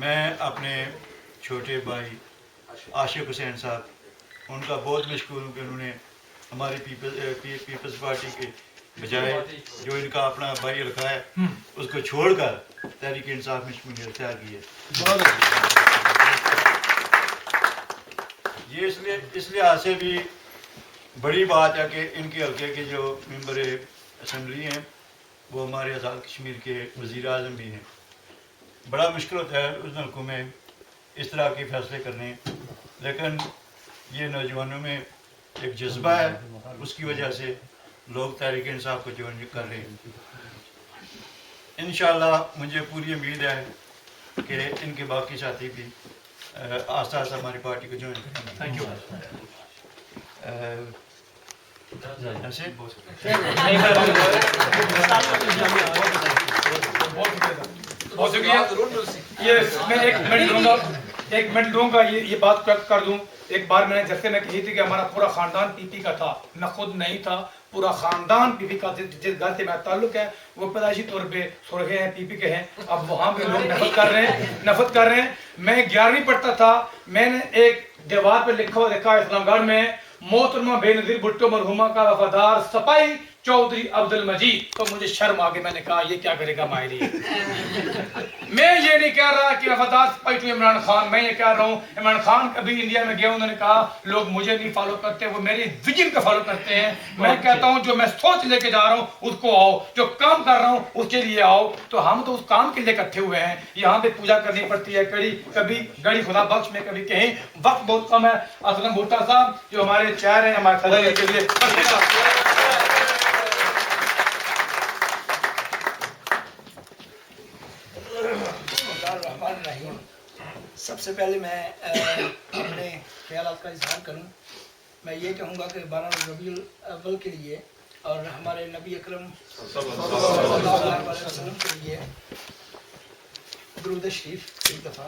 S9: मैं अपने छोटे भाई आशिक हुसैन साहब, उनका बहुत मशकूर हूँ कि उन्होंने हमारी पीपल्स पार्टी के बजाय जो इनका अपना भाई रखा है उसको छोड़कर तहरीक इंसाफ में शमूलियत इख्तियार की है। ये इस लिहाज से भी बड़ी बात है कि इनके हल्के के जो मेंबर असम्बली हैं वो हमारे आज़ाद कश्मीर के वज़ीर आज़म भी हैं। बड़ा मुश्किल होता है उस हल्कों में इस तरह के फैसले करने, लेकिन ये नौजवानों में एक जज्बा है, उसकी वजह से लोग तहरीक इंसाफ को ज्वाइन कर रहे हैं। इंशाअल्लाह मुझे पूरी उम्मीद है कि इनके बाकी साथी भी आस्ता आस्ता हमारी पार्टी को ज्वाइन करेंगे। Thank you.
S2: बहुत शुक्रिया। ये मैं 1 मिनट लूँगा, ये बात कर दूँ। एक बार मैंने जैसे मैं कही थी कि हमारा पूरा खानदान पीपी का था, मैं खुद नहीं था, पूरा खानदान पीपी का, जिस घर से मेरा ताल्लुक है वो पैदाइशी तौर पे सुरखे हैं, पीपी के हैं। अब वहाँ पे लोग नफरत कर रहे हैं। मैं 11वीं पढ़ता था, मैंने एक दीवार पे लिखा हुआ देखा इस्लामगढ़ में, मोहतरमा बेनज़ीर भुट्टो मरहुमा का वफादार सिपाही चौधरी अब्दुल मजीद। तो मुझे शर्म आ गई, मैंने कहा ये क्या करेगा मायरी। मैं ये नहीं कह रहा कि वफादार सिपाही टू इमरान खान, मैं ये कह रहा हूँ इमरान खान कभी इंडिया में गए, उन्होंने कहा लोग मुझे नहीं फॉलो करते, वो मेरी विजन को फॉलो करते हैं। मैं कहता हूँ जो मैं सोच लेके जा रहा हूँ उसको आओ, जो काम कर रहा हूँ उसके लिए आओ। तो हम तो उस काम के लिए इकट्ठे हुए हैं। यहाँ पे पूजा करनी पड़ती है, कभी गड़ी खुदा बख्श में, कभी कहीं। वक्त बहुत कम है। असलम भुट्टा साहब जो हमारे चेयर हैं, हमारे सदर के लिए
S10: सबसे पहले मैं अपने ख्यालात का इजहार करूं। मैं ये कहूँगा कि 12 रबीउल अव्वल के लिए और हमारे नबी अकरम सल्लल्लाहु अलैहि वसल्लम के लिए दुरूद शरीफ एक दफ़ा।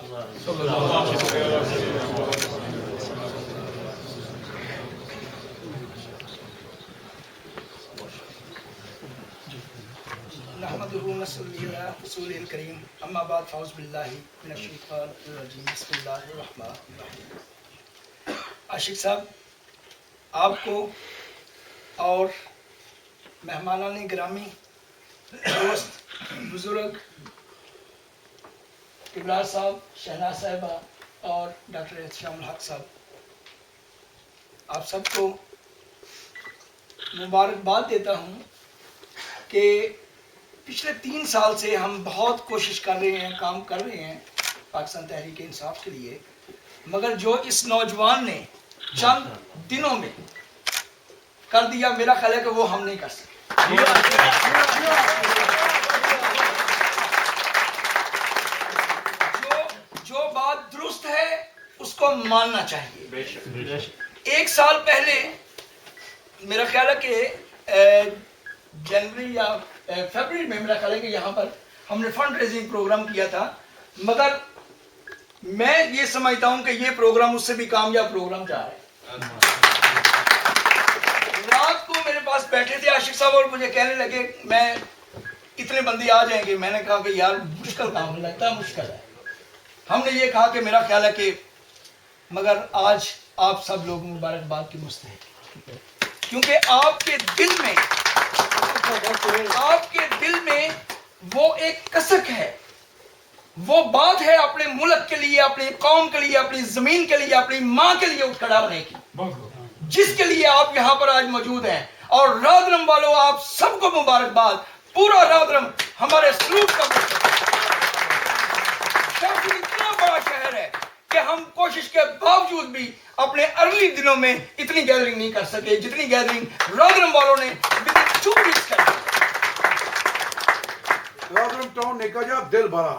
S10: नहमदुहु व नसल्ली अला रसूलिल करीम, अम्मा बाद, फ़ौज़ बिल्लाहि मिनश शैतानिर रजीम, बिस्मिल्लाहिर रहमानिर रहीम। आशिक साहब, आपको और मेहमानान गिरामी, दोस्त, बुजुर्ग, इब्रार साहब, शहनाज साहिबा और डॉक्टर एहतशामुल हक साहब, आप सबको मुबारकबाद देता हूँ कि पिछले 3 साल से हम बहुत कोशिश कर रहे हैं, काम कर रहे हैं पाकिस्तान तहरीक इंसाफ के लिए, मगर जो इस नौजवान ने चंद दिनों में कर दिया, मेरा ख्याल है कि वो हम नहीं कर सकते। जो बात दुरुस्त है उसको मानना चाहिए। 1 साल पहले میرا خیال ہے کہ جنوری یا فیبرری میں میرا خیال ہے کہ یہاں پر ہم نے فنڈ ریزنگ پروگرام کیا تھا، مگر میں یہ سمجھتا ہوں کہ یہ پروگرام اس سے بھی کامیاب پروگرام جا رہا ہے۔ رات کو میرے پاس بیٹھے تھے عاشق صاحب اور مجھے کہنے لگے میں اتنے بندے آ جائیں گے، میں نے کہا کہ یار مشکل کام لگتا ہے، مشکل ہے۔ ہم نے یہ کہا کہ میرا خیال ہے کہ مگر آج آپ سب لوگ مبارکباد کی مستحق، کیونکہ آپ کے دل میں وہ ایک کسک ہے، وہ بات ہے اپنے ملک کے لیے، اپنی قوم کے لیے، اپنی زمین کے لیے، اپنی ماں کے لیے اٹھ کھڑا ہونے کی، جس کے لیے آپ یہاں پر آج موجود ہیں۔ اور رادرم والوں آپ سب کو مبارکباد، پورا رادرم ہمارے سلوک کا شہر اتنا بڑا شہر ہے کہ ہم کوشش کے باوجود بھی اپنے ارلی دنوں میں اتنی گیدرنگ نہیں کر سکے جتنی گیدرنگ رادرم والوں نے within 2 weeks کر دی۔
S6: رادرم ٹاؤن نے کہا دل بھرا،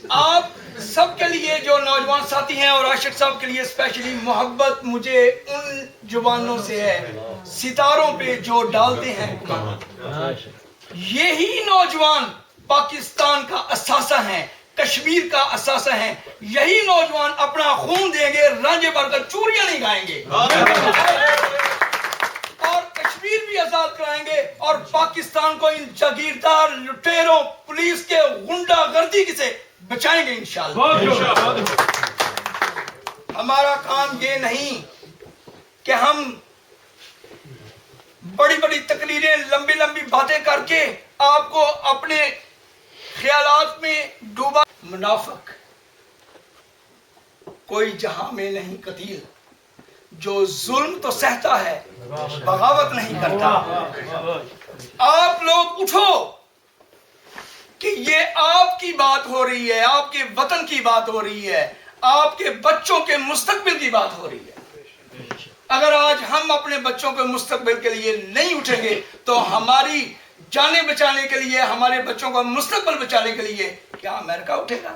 S10: آپ سب کے لیے جو نوجوان ساتھی ہیں اور عاشق صاحب کے لیے اسپیشلی محبت مجھے ان جوانوں سے ہے ستاروں پہ جو ڈالتے ہیں حکومت۔ یہی نوجوان پاکستان کا اثاثہ ہیں، کشمیر کا اثاثہ ہیں۔ یہی نوجوان اپنا خون دیں گے، رانجے بھر کر چوریاں نہیں گائیں گے اور کشمیر بھی آزاد کرائیں گے اور پاکستان کو ان جاگیردار لٹیروں پولیس کے غنڈہ گردی سے بچائیں گے انشاءاللہ۔ ہمارا کام یہ نہیں کہ ہم بڑی بڑی تقریریں لمبی لمبی باتیں کر کے آپ کو اپنے خیالات میں ڈوبا۔ منافق کوئی جہاں میں نہیں قتیل، جو ظلم تو سہتا ہے بغاوت نہیں کرتا۔ آپ لوگ اٹھو کہ یہ آپ کی بات ہو رہی ہے، آپ کے وطن کی بات ہو رہی ہے، آپ کے بچوں کے مستقبل کی بات ہو رہی ہے۔ اگر آج ہم اپنے بچوں کے مستقبل کے لیے نہیں اٹھیں گے تو ہماری جانیں بچانے کے لیے، ہمارے بچوں کا مستقبل بچانے کے لیے کیا امریکہ اٹھے گا؟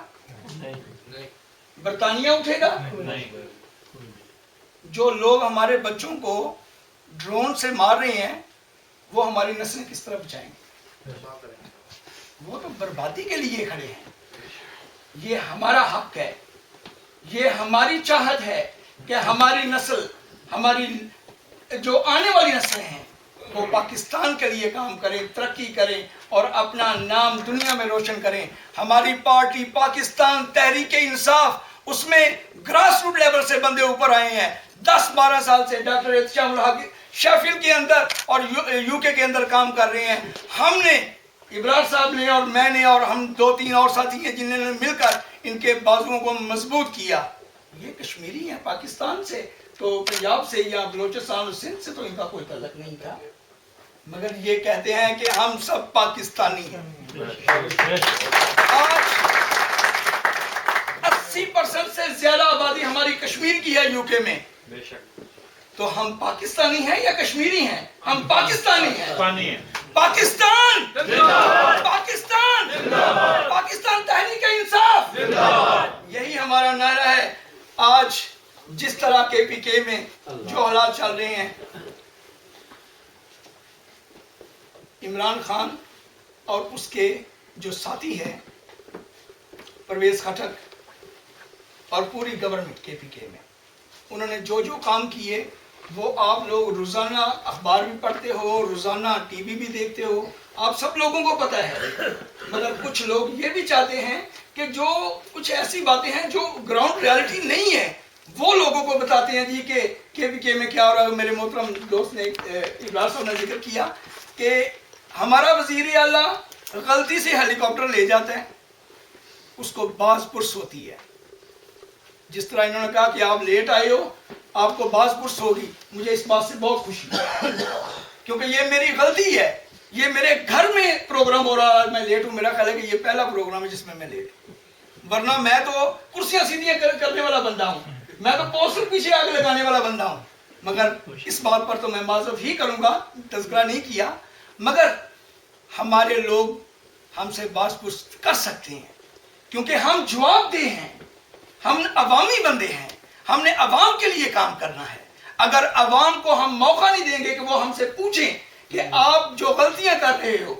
S10: برطانیہ اٹھے گا؟ جو لوگ ہمارے بچوں کو ڈرون سے مار رہے ہیں وہ ہماری نسلیں کس طرح بچائیں گے؟ وہ تو بربادی کے لیے کھڑے ہیں۔ یہ ہمارا حق ہے، یہ ہماری چاہت ہے کہ ہماری نسل، ہماری جو آنے والی نسلیں ہیں وہ پاکستان کے لیے کام کریں، ترقی کریں اور اپنا نام دنیا میں روشن کریں۔ ہماری پارٹی پاکستان تحریک انصاف، اس میں گراس روٹ لیول سے بندے اوپر آئے ہیں۔ 10-12 سال سے ڈاکٹر احتشام الحق شیفیلڈ کے اندر اور یو کے اندر کام کر رہے ہیں۔ ہم نے ابرار صاحب نے اور میں نے اور ہم 2-3 اور ساتھی ہیں جنہوں نے مل کر ان کے بازوؤں کو مضبوط کیا۔ یہ کشمیری ہیں، پاکستان سے تو پنجاب سے یا بلوچستان اور سندھ سے تو ان کا کوئی تعلق نہیں تھا، مگر یہ کہتے ہیں کہ ہم سب پاکستانی ہیں۔ آج 80% سے زیادہ آبادی ہماری کشمیر کی ہے یو کے میں، تو ہم پاکستانی ہیں یا کشمیری ہیں؟ ہم پاکستانی ہیں۔ پاکستان پاکستان پاکستان تحریک انصاف، یہی ہمارا نعرہ ہے۔ آج جس طرح کے پی کے میں جو حالات چل رہے ہیں، عمران خان اور اس کے جو ساتھی ہیں پرویز خٹک اور پوری گورنمنٹ کے پی کے میں، انہوں نے جو جو کام کیے وہ آپ لوگ روزانہ اخبار بھی پڑھتے ہو، روزانہ ٹی وی بھی دیکھتے ہو، آپ سب لوگوں کو پتہ ہے۔ مگر کچھ لوگ یہ بھی چاہتے ہیں کہ جو کچھ ایسی باتیں ہیں جو گراؤنڈ ریالٹی نہیں ہے وہ لوگوں کو بتاتے ہیں جی کہ کے پی کے میں کیا ہو رہا ہے۔ میرے محترم دوست نے ابراہیم صاحب نے ذکر کیا کہ ہمارا وزیر اعلیٰ غلطی سے ہیلی کاپٹر لے جاتا ہے، اس کو باز پرس ہوتی ہے۔ جس طرح انہوں نے کہا کہ آپ لیٹ آئے ہو، آپ کو باز پرس ہوگی، مجھے اس بات سے بہت خوشی ہے کیونکہ یہ میری غلطی ہے۔ یہ میرے گھر میں پروگرام ہو رہا ہے، میں لیٹ ہوں، میرا خیال ہے کہ یہ پہلا پروگرام ہے جس میں میں لیٹ ہوں، ورنہ میں تو کرسیاں سیدھیاں کرنے والا بندہ ہوں، میں تو پوسٹر پیچھے آگ لگانے والا بندہ ہوں۔ مگر اس بات پر تو میں معذرت ہی کروں گا، تذکرہ نہیں کیا، مگر ہمارے لوگ ہم سے باز پرس کر سکتے ہیں کیونکہ ہم جواب دہ ہیں, ہم عوامی بندے ہیں, ہم نے عوام کے لیے کام کرنا ہے. اگر عوام کو ہم موقع نہیں دیں گے کہ وہ ہم سے پوچھیں کہ آپ جو غلطیاں کر رہے ہو,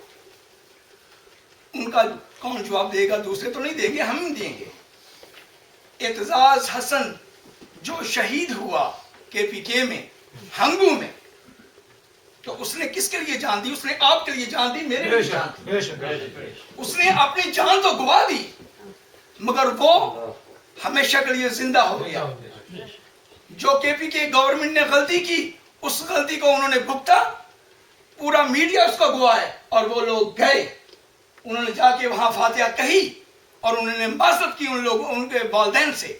S10: ان کا کون جواب دے گا؟ دوسرے تو نہیں دیں گے, ہم دیں گے. اعتزاز حسن جو شہید ہوا کے پی کے میں, ہنگو میں, تو اس نے کس کے لیے جان دی؟ اس نے آپ کے لیے جان دی, میرے لیے جان دی. اس نے اپنی جان تو گوا دی, مگر وہ ہمیشہ کے لیے زندہ ہو گیا. جو کے پی کے گورنمنٹ نے غلطی کی, اس غلطی کو انہوں نے بھگتا, پورا میڈیا اس کو گواہ ہے. اور وہ لوگ گئے, انہوں نے جا کے وہاں فاتحہ کہی اور انہوں نے معذرت کی ان کے والدین سے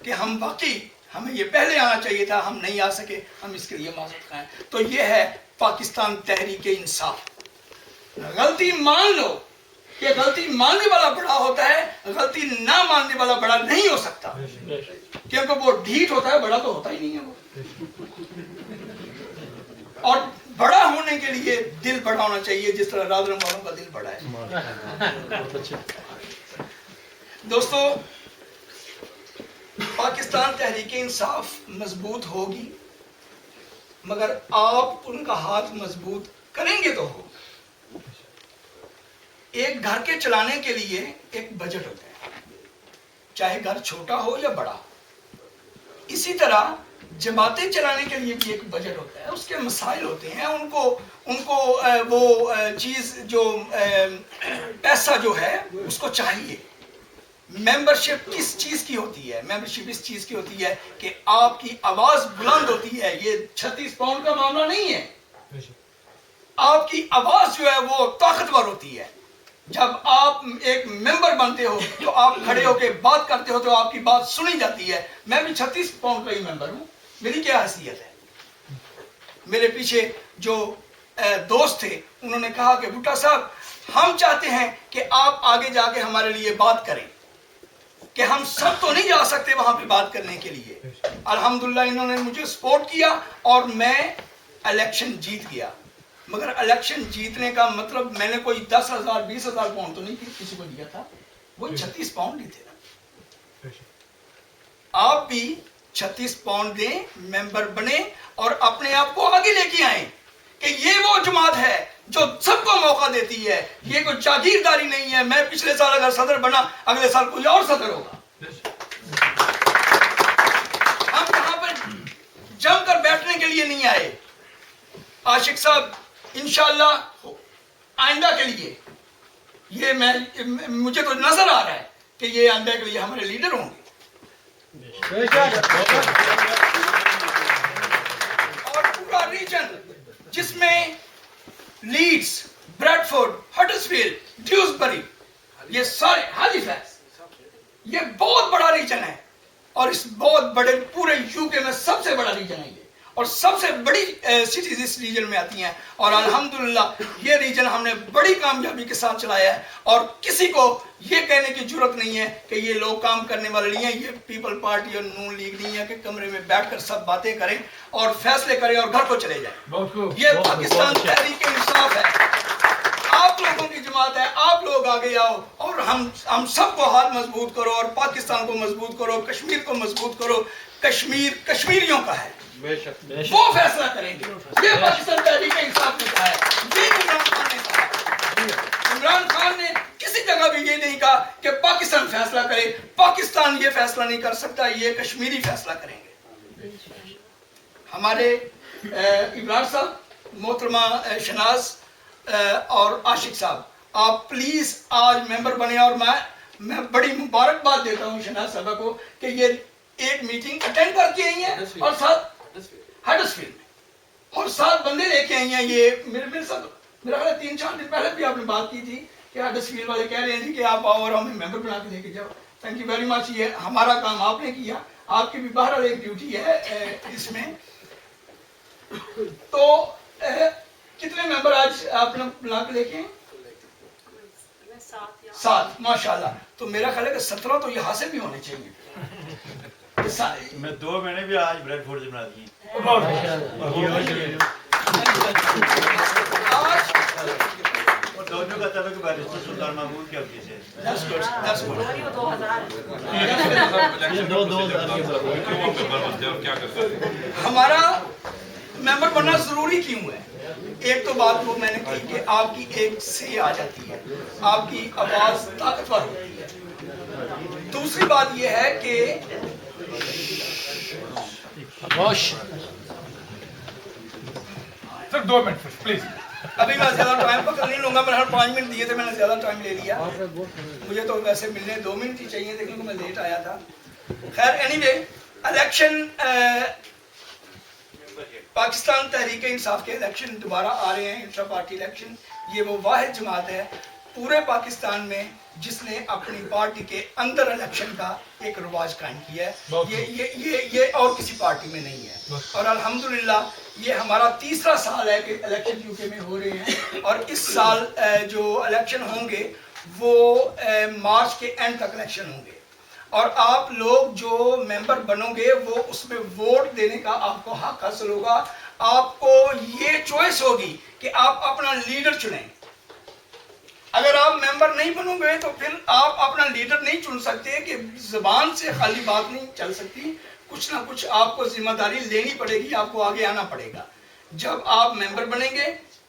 S10: کہ ہم واقعی ہمیں یہ پہلے آنا چاہیے تھا, ہم نہیں آ سکے, ہم اس کے لیے معذرت کریں. تو یہ ہے پاکستان تحریک انصاف. غلطی مان لو کہ غلطی ماننے والا بڑا ہوتا ہے, غلطی نہ ماننے والا بڑا نہیں ہو سکتا, کیونکہ وہ ڈھیٹ ہوتا ہے, بڑا تو ہوتا ہی نہیں ہے وہ. اور بڑا ہونے کے لیے دل بڑا ہونا چاہیے, جس طرح رادرم والوں کا دل بڑا ہے. دوستو, پاکستان تحریک انصاف مضبوط ہوگی, مگر آپ ان کا ہاتھ مضبوط کریں گے تو ہو. ایک گھر کے چلانے کے لیے ایک بجٹ ہوتا ہے, چاہے گھر چھوٹا ہو یا بڑا. اسی طرح جماعتیں چلانے کے لیے بھی ایک بجٹ ہوتا ہے, اس کے مسائل ہوتے ہیں. ان کو وہ چیز جو پیسہ جو ہے اس کو چاہیے. ممبرشپ کس چیز کی ہوتی ہے؟ ممبرشپ اس چیز کی ہوتی ہے کہ آپ کی آواز بلند ہوتی ہے. یہ 36 پاؤنڈ کا معاملہ نہیں ہے. آپ کی آواز جو ہے وہ طاقتور ہوتی ہے. جب آپ ایک ممبر بنتے ہو تو آپ کھڑے ہو کے بات کرتے ہو تو آپ کی بات سنی جاتی ہے. میں بھی 36 پاؤنڈ کا ہی ممبر ہوں, میری کیا حیثیت ہے؟ میرے پیچھے جو دوست تھے انہوں نے کہا کہ بھٹا صاحب, ہم چاہتے ہیں کہ آپ آگے جا کے ہمارے لیے بات کریں, کہ ہم سب تو نہیں جا سکتے وہاں پہ بات کرنے کے لیے. الحمدللہ انہوں نے مجھے سپورٹ کیا اور میں الیکشن جیت گیا. مگر الیکشن جیتنے کا مطلب میں نے کوئی 10,000 20,000 پاؤنڈ تو نہیں کسی کو دیا تھا, وہ 36 پاؤنڈ ہی تھے نا. آپ بھی 36 پاؤنڈ دیں, ممبر بنے اور اپنے آپ کو آگے لے کے آئیں کہ یہ وہ جماعت ہے جو سب کو موقع دیتی ہے. یہ کوئی جاگیرداری نہیں ہے. میں پچھلے سال اگر صدر بنا, اگلے سال کوئی اور صدر ہوگا. ہم یہاں پر جم کر بیٹھنے کے لیے نہیں آئے. عاشق صاحب انشاءاللہ آئندہ کے لیے یہ مجھے تو نظر آ رہا ہے کہ یہ آئندہ کے لیے ہمارے لیڈر ہوں گے. اور پورا ریجن جس میں لیڈز, بریڈفورڈ, ہڈرسفیلڈ, ڈیوزبری, یہ سارے, ہالیفیکس, یہ بہت بڑا ریجن ہے. اور اس بہت بڑے پورے یو کے میں سب سے بڑا ریجن ہے یہ, اور سب سے بڑی سٹیز اس ریجن میں آتی ہیں. اور الحمدللہ یہ ریجن ہم نے بڑی کامیابی کے ساتھ چلایا ہے. اور کسی کو یہ کہنے کی ضرورت نہیں ہے کہ یہ لوگ کام کرنے والے نہیں ہیں. یہ پیپل پارٹی اور نون لیگ نہیں ہے کہ کمرے میں بیٹھ کر سب باتیں کریں اور فیصلے کریں اور گھر کو چلے جائیں. یہ پاکستان تحریک انصاف ہے, آپ لوگوں کی جماعت ہے. آپ لوگ آگے آؤ اور ہم سب کو ہاتھ مضبوط کرو اور پاکستان کو مضبوط کرو, کشمیر کو مضبوط کرو. کشمیر کشمیریوں کا ہے, وہ فیصلہ کریں گے. یہ پاکستان تحریک انصاف نے کہا ہے, یہ عمران خان نے کہا ہے. عمران خان نے کسی جگہ بھی یہ نہیں کہا کہ پاکستان فیصلہ کرے. پاکستان یہ فیصلہ نہیں کر سکتا, یہ کشمیری فیصلہ کریں گے. ہمارے ابرار صاحب, محترمہ شناز اور عاشق صاحب, آپ پلیز آج ممبر بنے. اور میں بڑی مبارکباد دیتا ہوں شناز صاحبہ کو کہ یہ ایک میٹنگ اٹینڈ کر کے آئی ہیں اور ساتھ ہڈرسفیلڈ میں اور 7 بندے لے کے آئی ہیں. یہ میرے ساتھ میرا خیال 3-4 دن پہلے بھی آپ نے بات کی تھی کہ ہڈرسفیلڈ والے کہہ رہے ہیں کہ آپ آؤ اور ہمیں ممبر بنا کے لے کے جاؤ. Thank you very much. یہ ہمارا کام آپ نے کیا, آپ کی بھی بہرحال ایک ڈیوٹی ہے اس میں. تو کتنے ممبر آج آپ نے بنا کے لے کے ہیں؟ 7 ماشاءاللہ. تو میرا خیال ہے کہ 17 تو یہاں سے بھی ہونے چاہیے.
S9: میں 2 مہینے بھی آج بریڈ فورڈ سے بنا دی. दोनों का तब बैरिस्टर सुल्तान महमूद के हल्के से
S10: That's good. That's good.
S7: वो 2000
S4: क्या करते हैं?
S10: हमारा मेंबर बनना जरूरी क्यों है? एक तो बात वो मैंने कही कि आपकी एक से आ जाती है, आपकी आवाज ताकतवर होती है। दूसरी बात ये है कि
S2: सर 2 मिनट प्लीज।
S10: अभी मैं ज्यादा टाइम पकड़ नहीं लूंगा, मैंने 5 मिनट दिए थे, मैंने ज्यादा टाइम ले लिया। मुझे तो वैसे मिलने 2 मिनट ही चाहिए थे क्योंकि मैं लेट आया था। खैर एनीवे, इलेक्शन पाकिस्तान तहरीक इंसाफ के इलेक्शन दोबारा आ रहे हैं, इंट्रा पार्टी इलेक्शन। ये वो वाहिद जमात है पूरे पाकिस्तान में जिसने अपनी पार्टी के अंदर इलेक्शन का एक रिवाज कायम किया है। ये और किसी पार्टी में नहीं है। और अल्हम्दुलिल्लाह ये हमारा तीसरा साल है कि इलेक्शन यूके में हो रहे हैं, और इस साल जो इलेक्शन होंगे वो मार्च के एंड तक इलेक्शन होंगे। और आप लोग जो मेंबर बनोगे वो उसमें वोट देने का आपको हक हासिल होगा। आपको ये चॉइस होगी कि आप अपना लीडर चुनें। अगर आप मेंबर नहीं बनोगे तो फिर आप अपना लीडर नहीं चुन सकते, कि जुबान से खाली बात नहीं चल सकती, कुछ ना कुछ आपको जिम्मेदारी लेनी पड़ेगी, आपको आगे आना पड़ेगा। जब आप मेंबर बनेंगे,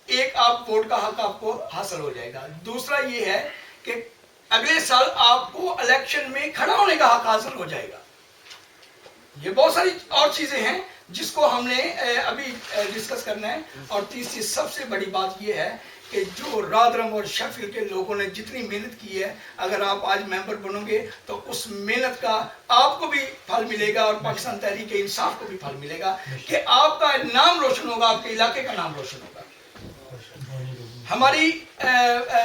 S10: एक आप वोट का हक आपको हासिल हो जाएगा। दूसरा ये है कि अगले साल आपको इलेक्शन में खड़ा होने का हक हासिल हो जाएगा। ये बहुत सारी और चीजें हैं जिसको हमने अभी डिस्कस करना है। और तीसरी सबसे बड़ी बात यह है कि जो रादरम और शेफील्ड के लोगों ने जितनी मेहनत की है, अगर आप आज मेंबर बनोगे तो उस मेहनत का आपको भी फल मिलेगा और पाकिस्तान तहरीक इंसाफ को भी फल मिलेगा, कि आपका नाम रोशन होगा, आपके इलाके का नाम रोशन होगा। हमारी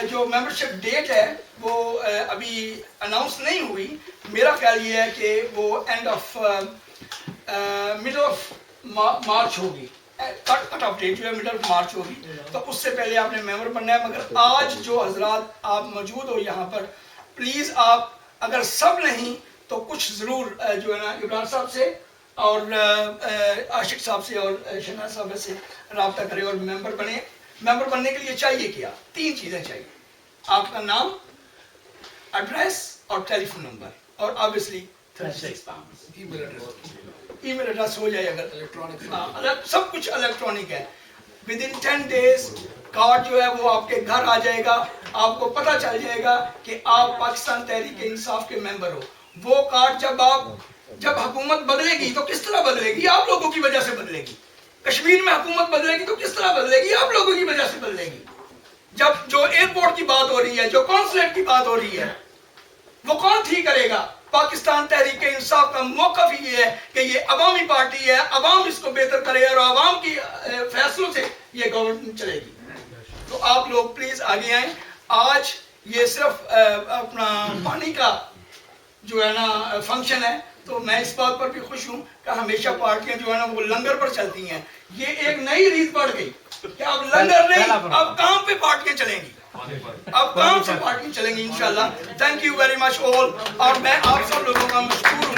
S10: जो मेंबरशिप डेट है वो अभी अनाउंस नहीं हुई। मेरा ख्याल ये है कि वो end of mid of March होगी। कट ऑफ डेट जो है मिड ऑफ मार्च होगी, तो उससे पहले आपने मेंबर बनना है। मगर आज जो हजरात आप मौजूद हो यहाँ पर, प्लीज आप अगर सब नहीं तो कुछ जरूर जो है ना इमरान साहब से और आशिक साहब से और शहनाज साहब से रब्ता करें और मेंबर बने। मेंबर बनने के लिए चाहिए क्या? 3 चीजें चाहिए, आपका नाम, एड्रेस और टेलीफोन नंबर, और ऑब्वियसली 36 पाउंड ईमेल एड्रेस हो जाए अगर इलेक्ट्रॉनिक, सब कुछ इलेक्ट्रॉनिक है। विद इन 10 डेज कार्ड जो है वो आपके घर आ जाएगा। आपको पता चल जाएगा कि आप पाकिस्तान तहरीक इंसाफ के मेंबर हो। वो कार्ड जब हुकूमत बदलेगी तो किस तरह बदलेगी? आप लोगों की वजह से बदलेगी। कश्मीर में हुकूमत बदलेगी तो किस तरह बदलेगी? आप लोगों की वजह से बदलेगी। जब जो एयरपोर्ट की बात हो रही है, जो कॉन्सुलेट की बात हो रही है, वो कौन ठीक करेगा? पाकिस्तान तहरीक इंसाफ का मौक़िफ़ ये है कि ये अवामी पार्टी है, अवाम इसको बेहतर करे और अवाम की फैसलों से ये गवर्नमेंट चलेगी। तो आप लोग प्लीज आगे आए। आज ये सिर्फ अपना पानी का जो है ना फंक्शन है, तो मैं इस बात पर भी खुश हूँ कि हमेशा पार्टियां जो है ना वो लंगर पर चलती हैं। ये एक नई रीत बढ़ गई कि अब लंगर नहीं, अब काम पे पार्टियां चलेंगी, अब काम से पार्टियां चलेंगी इंशाल्लाह। Thank you very much all. और मैं आप सब लोगों का मशकूर हूँ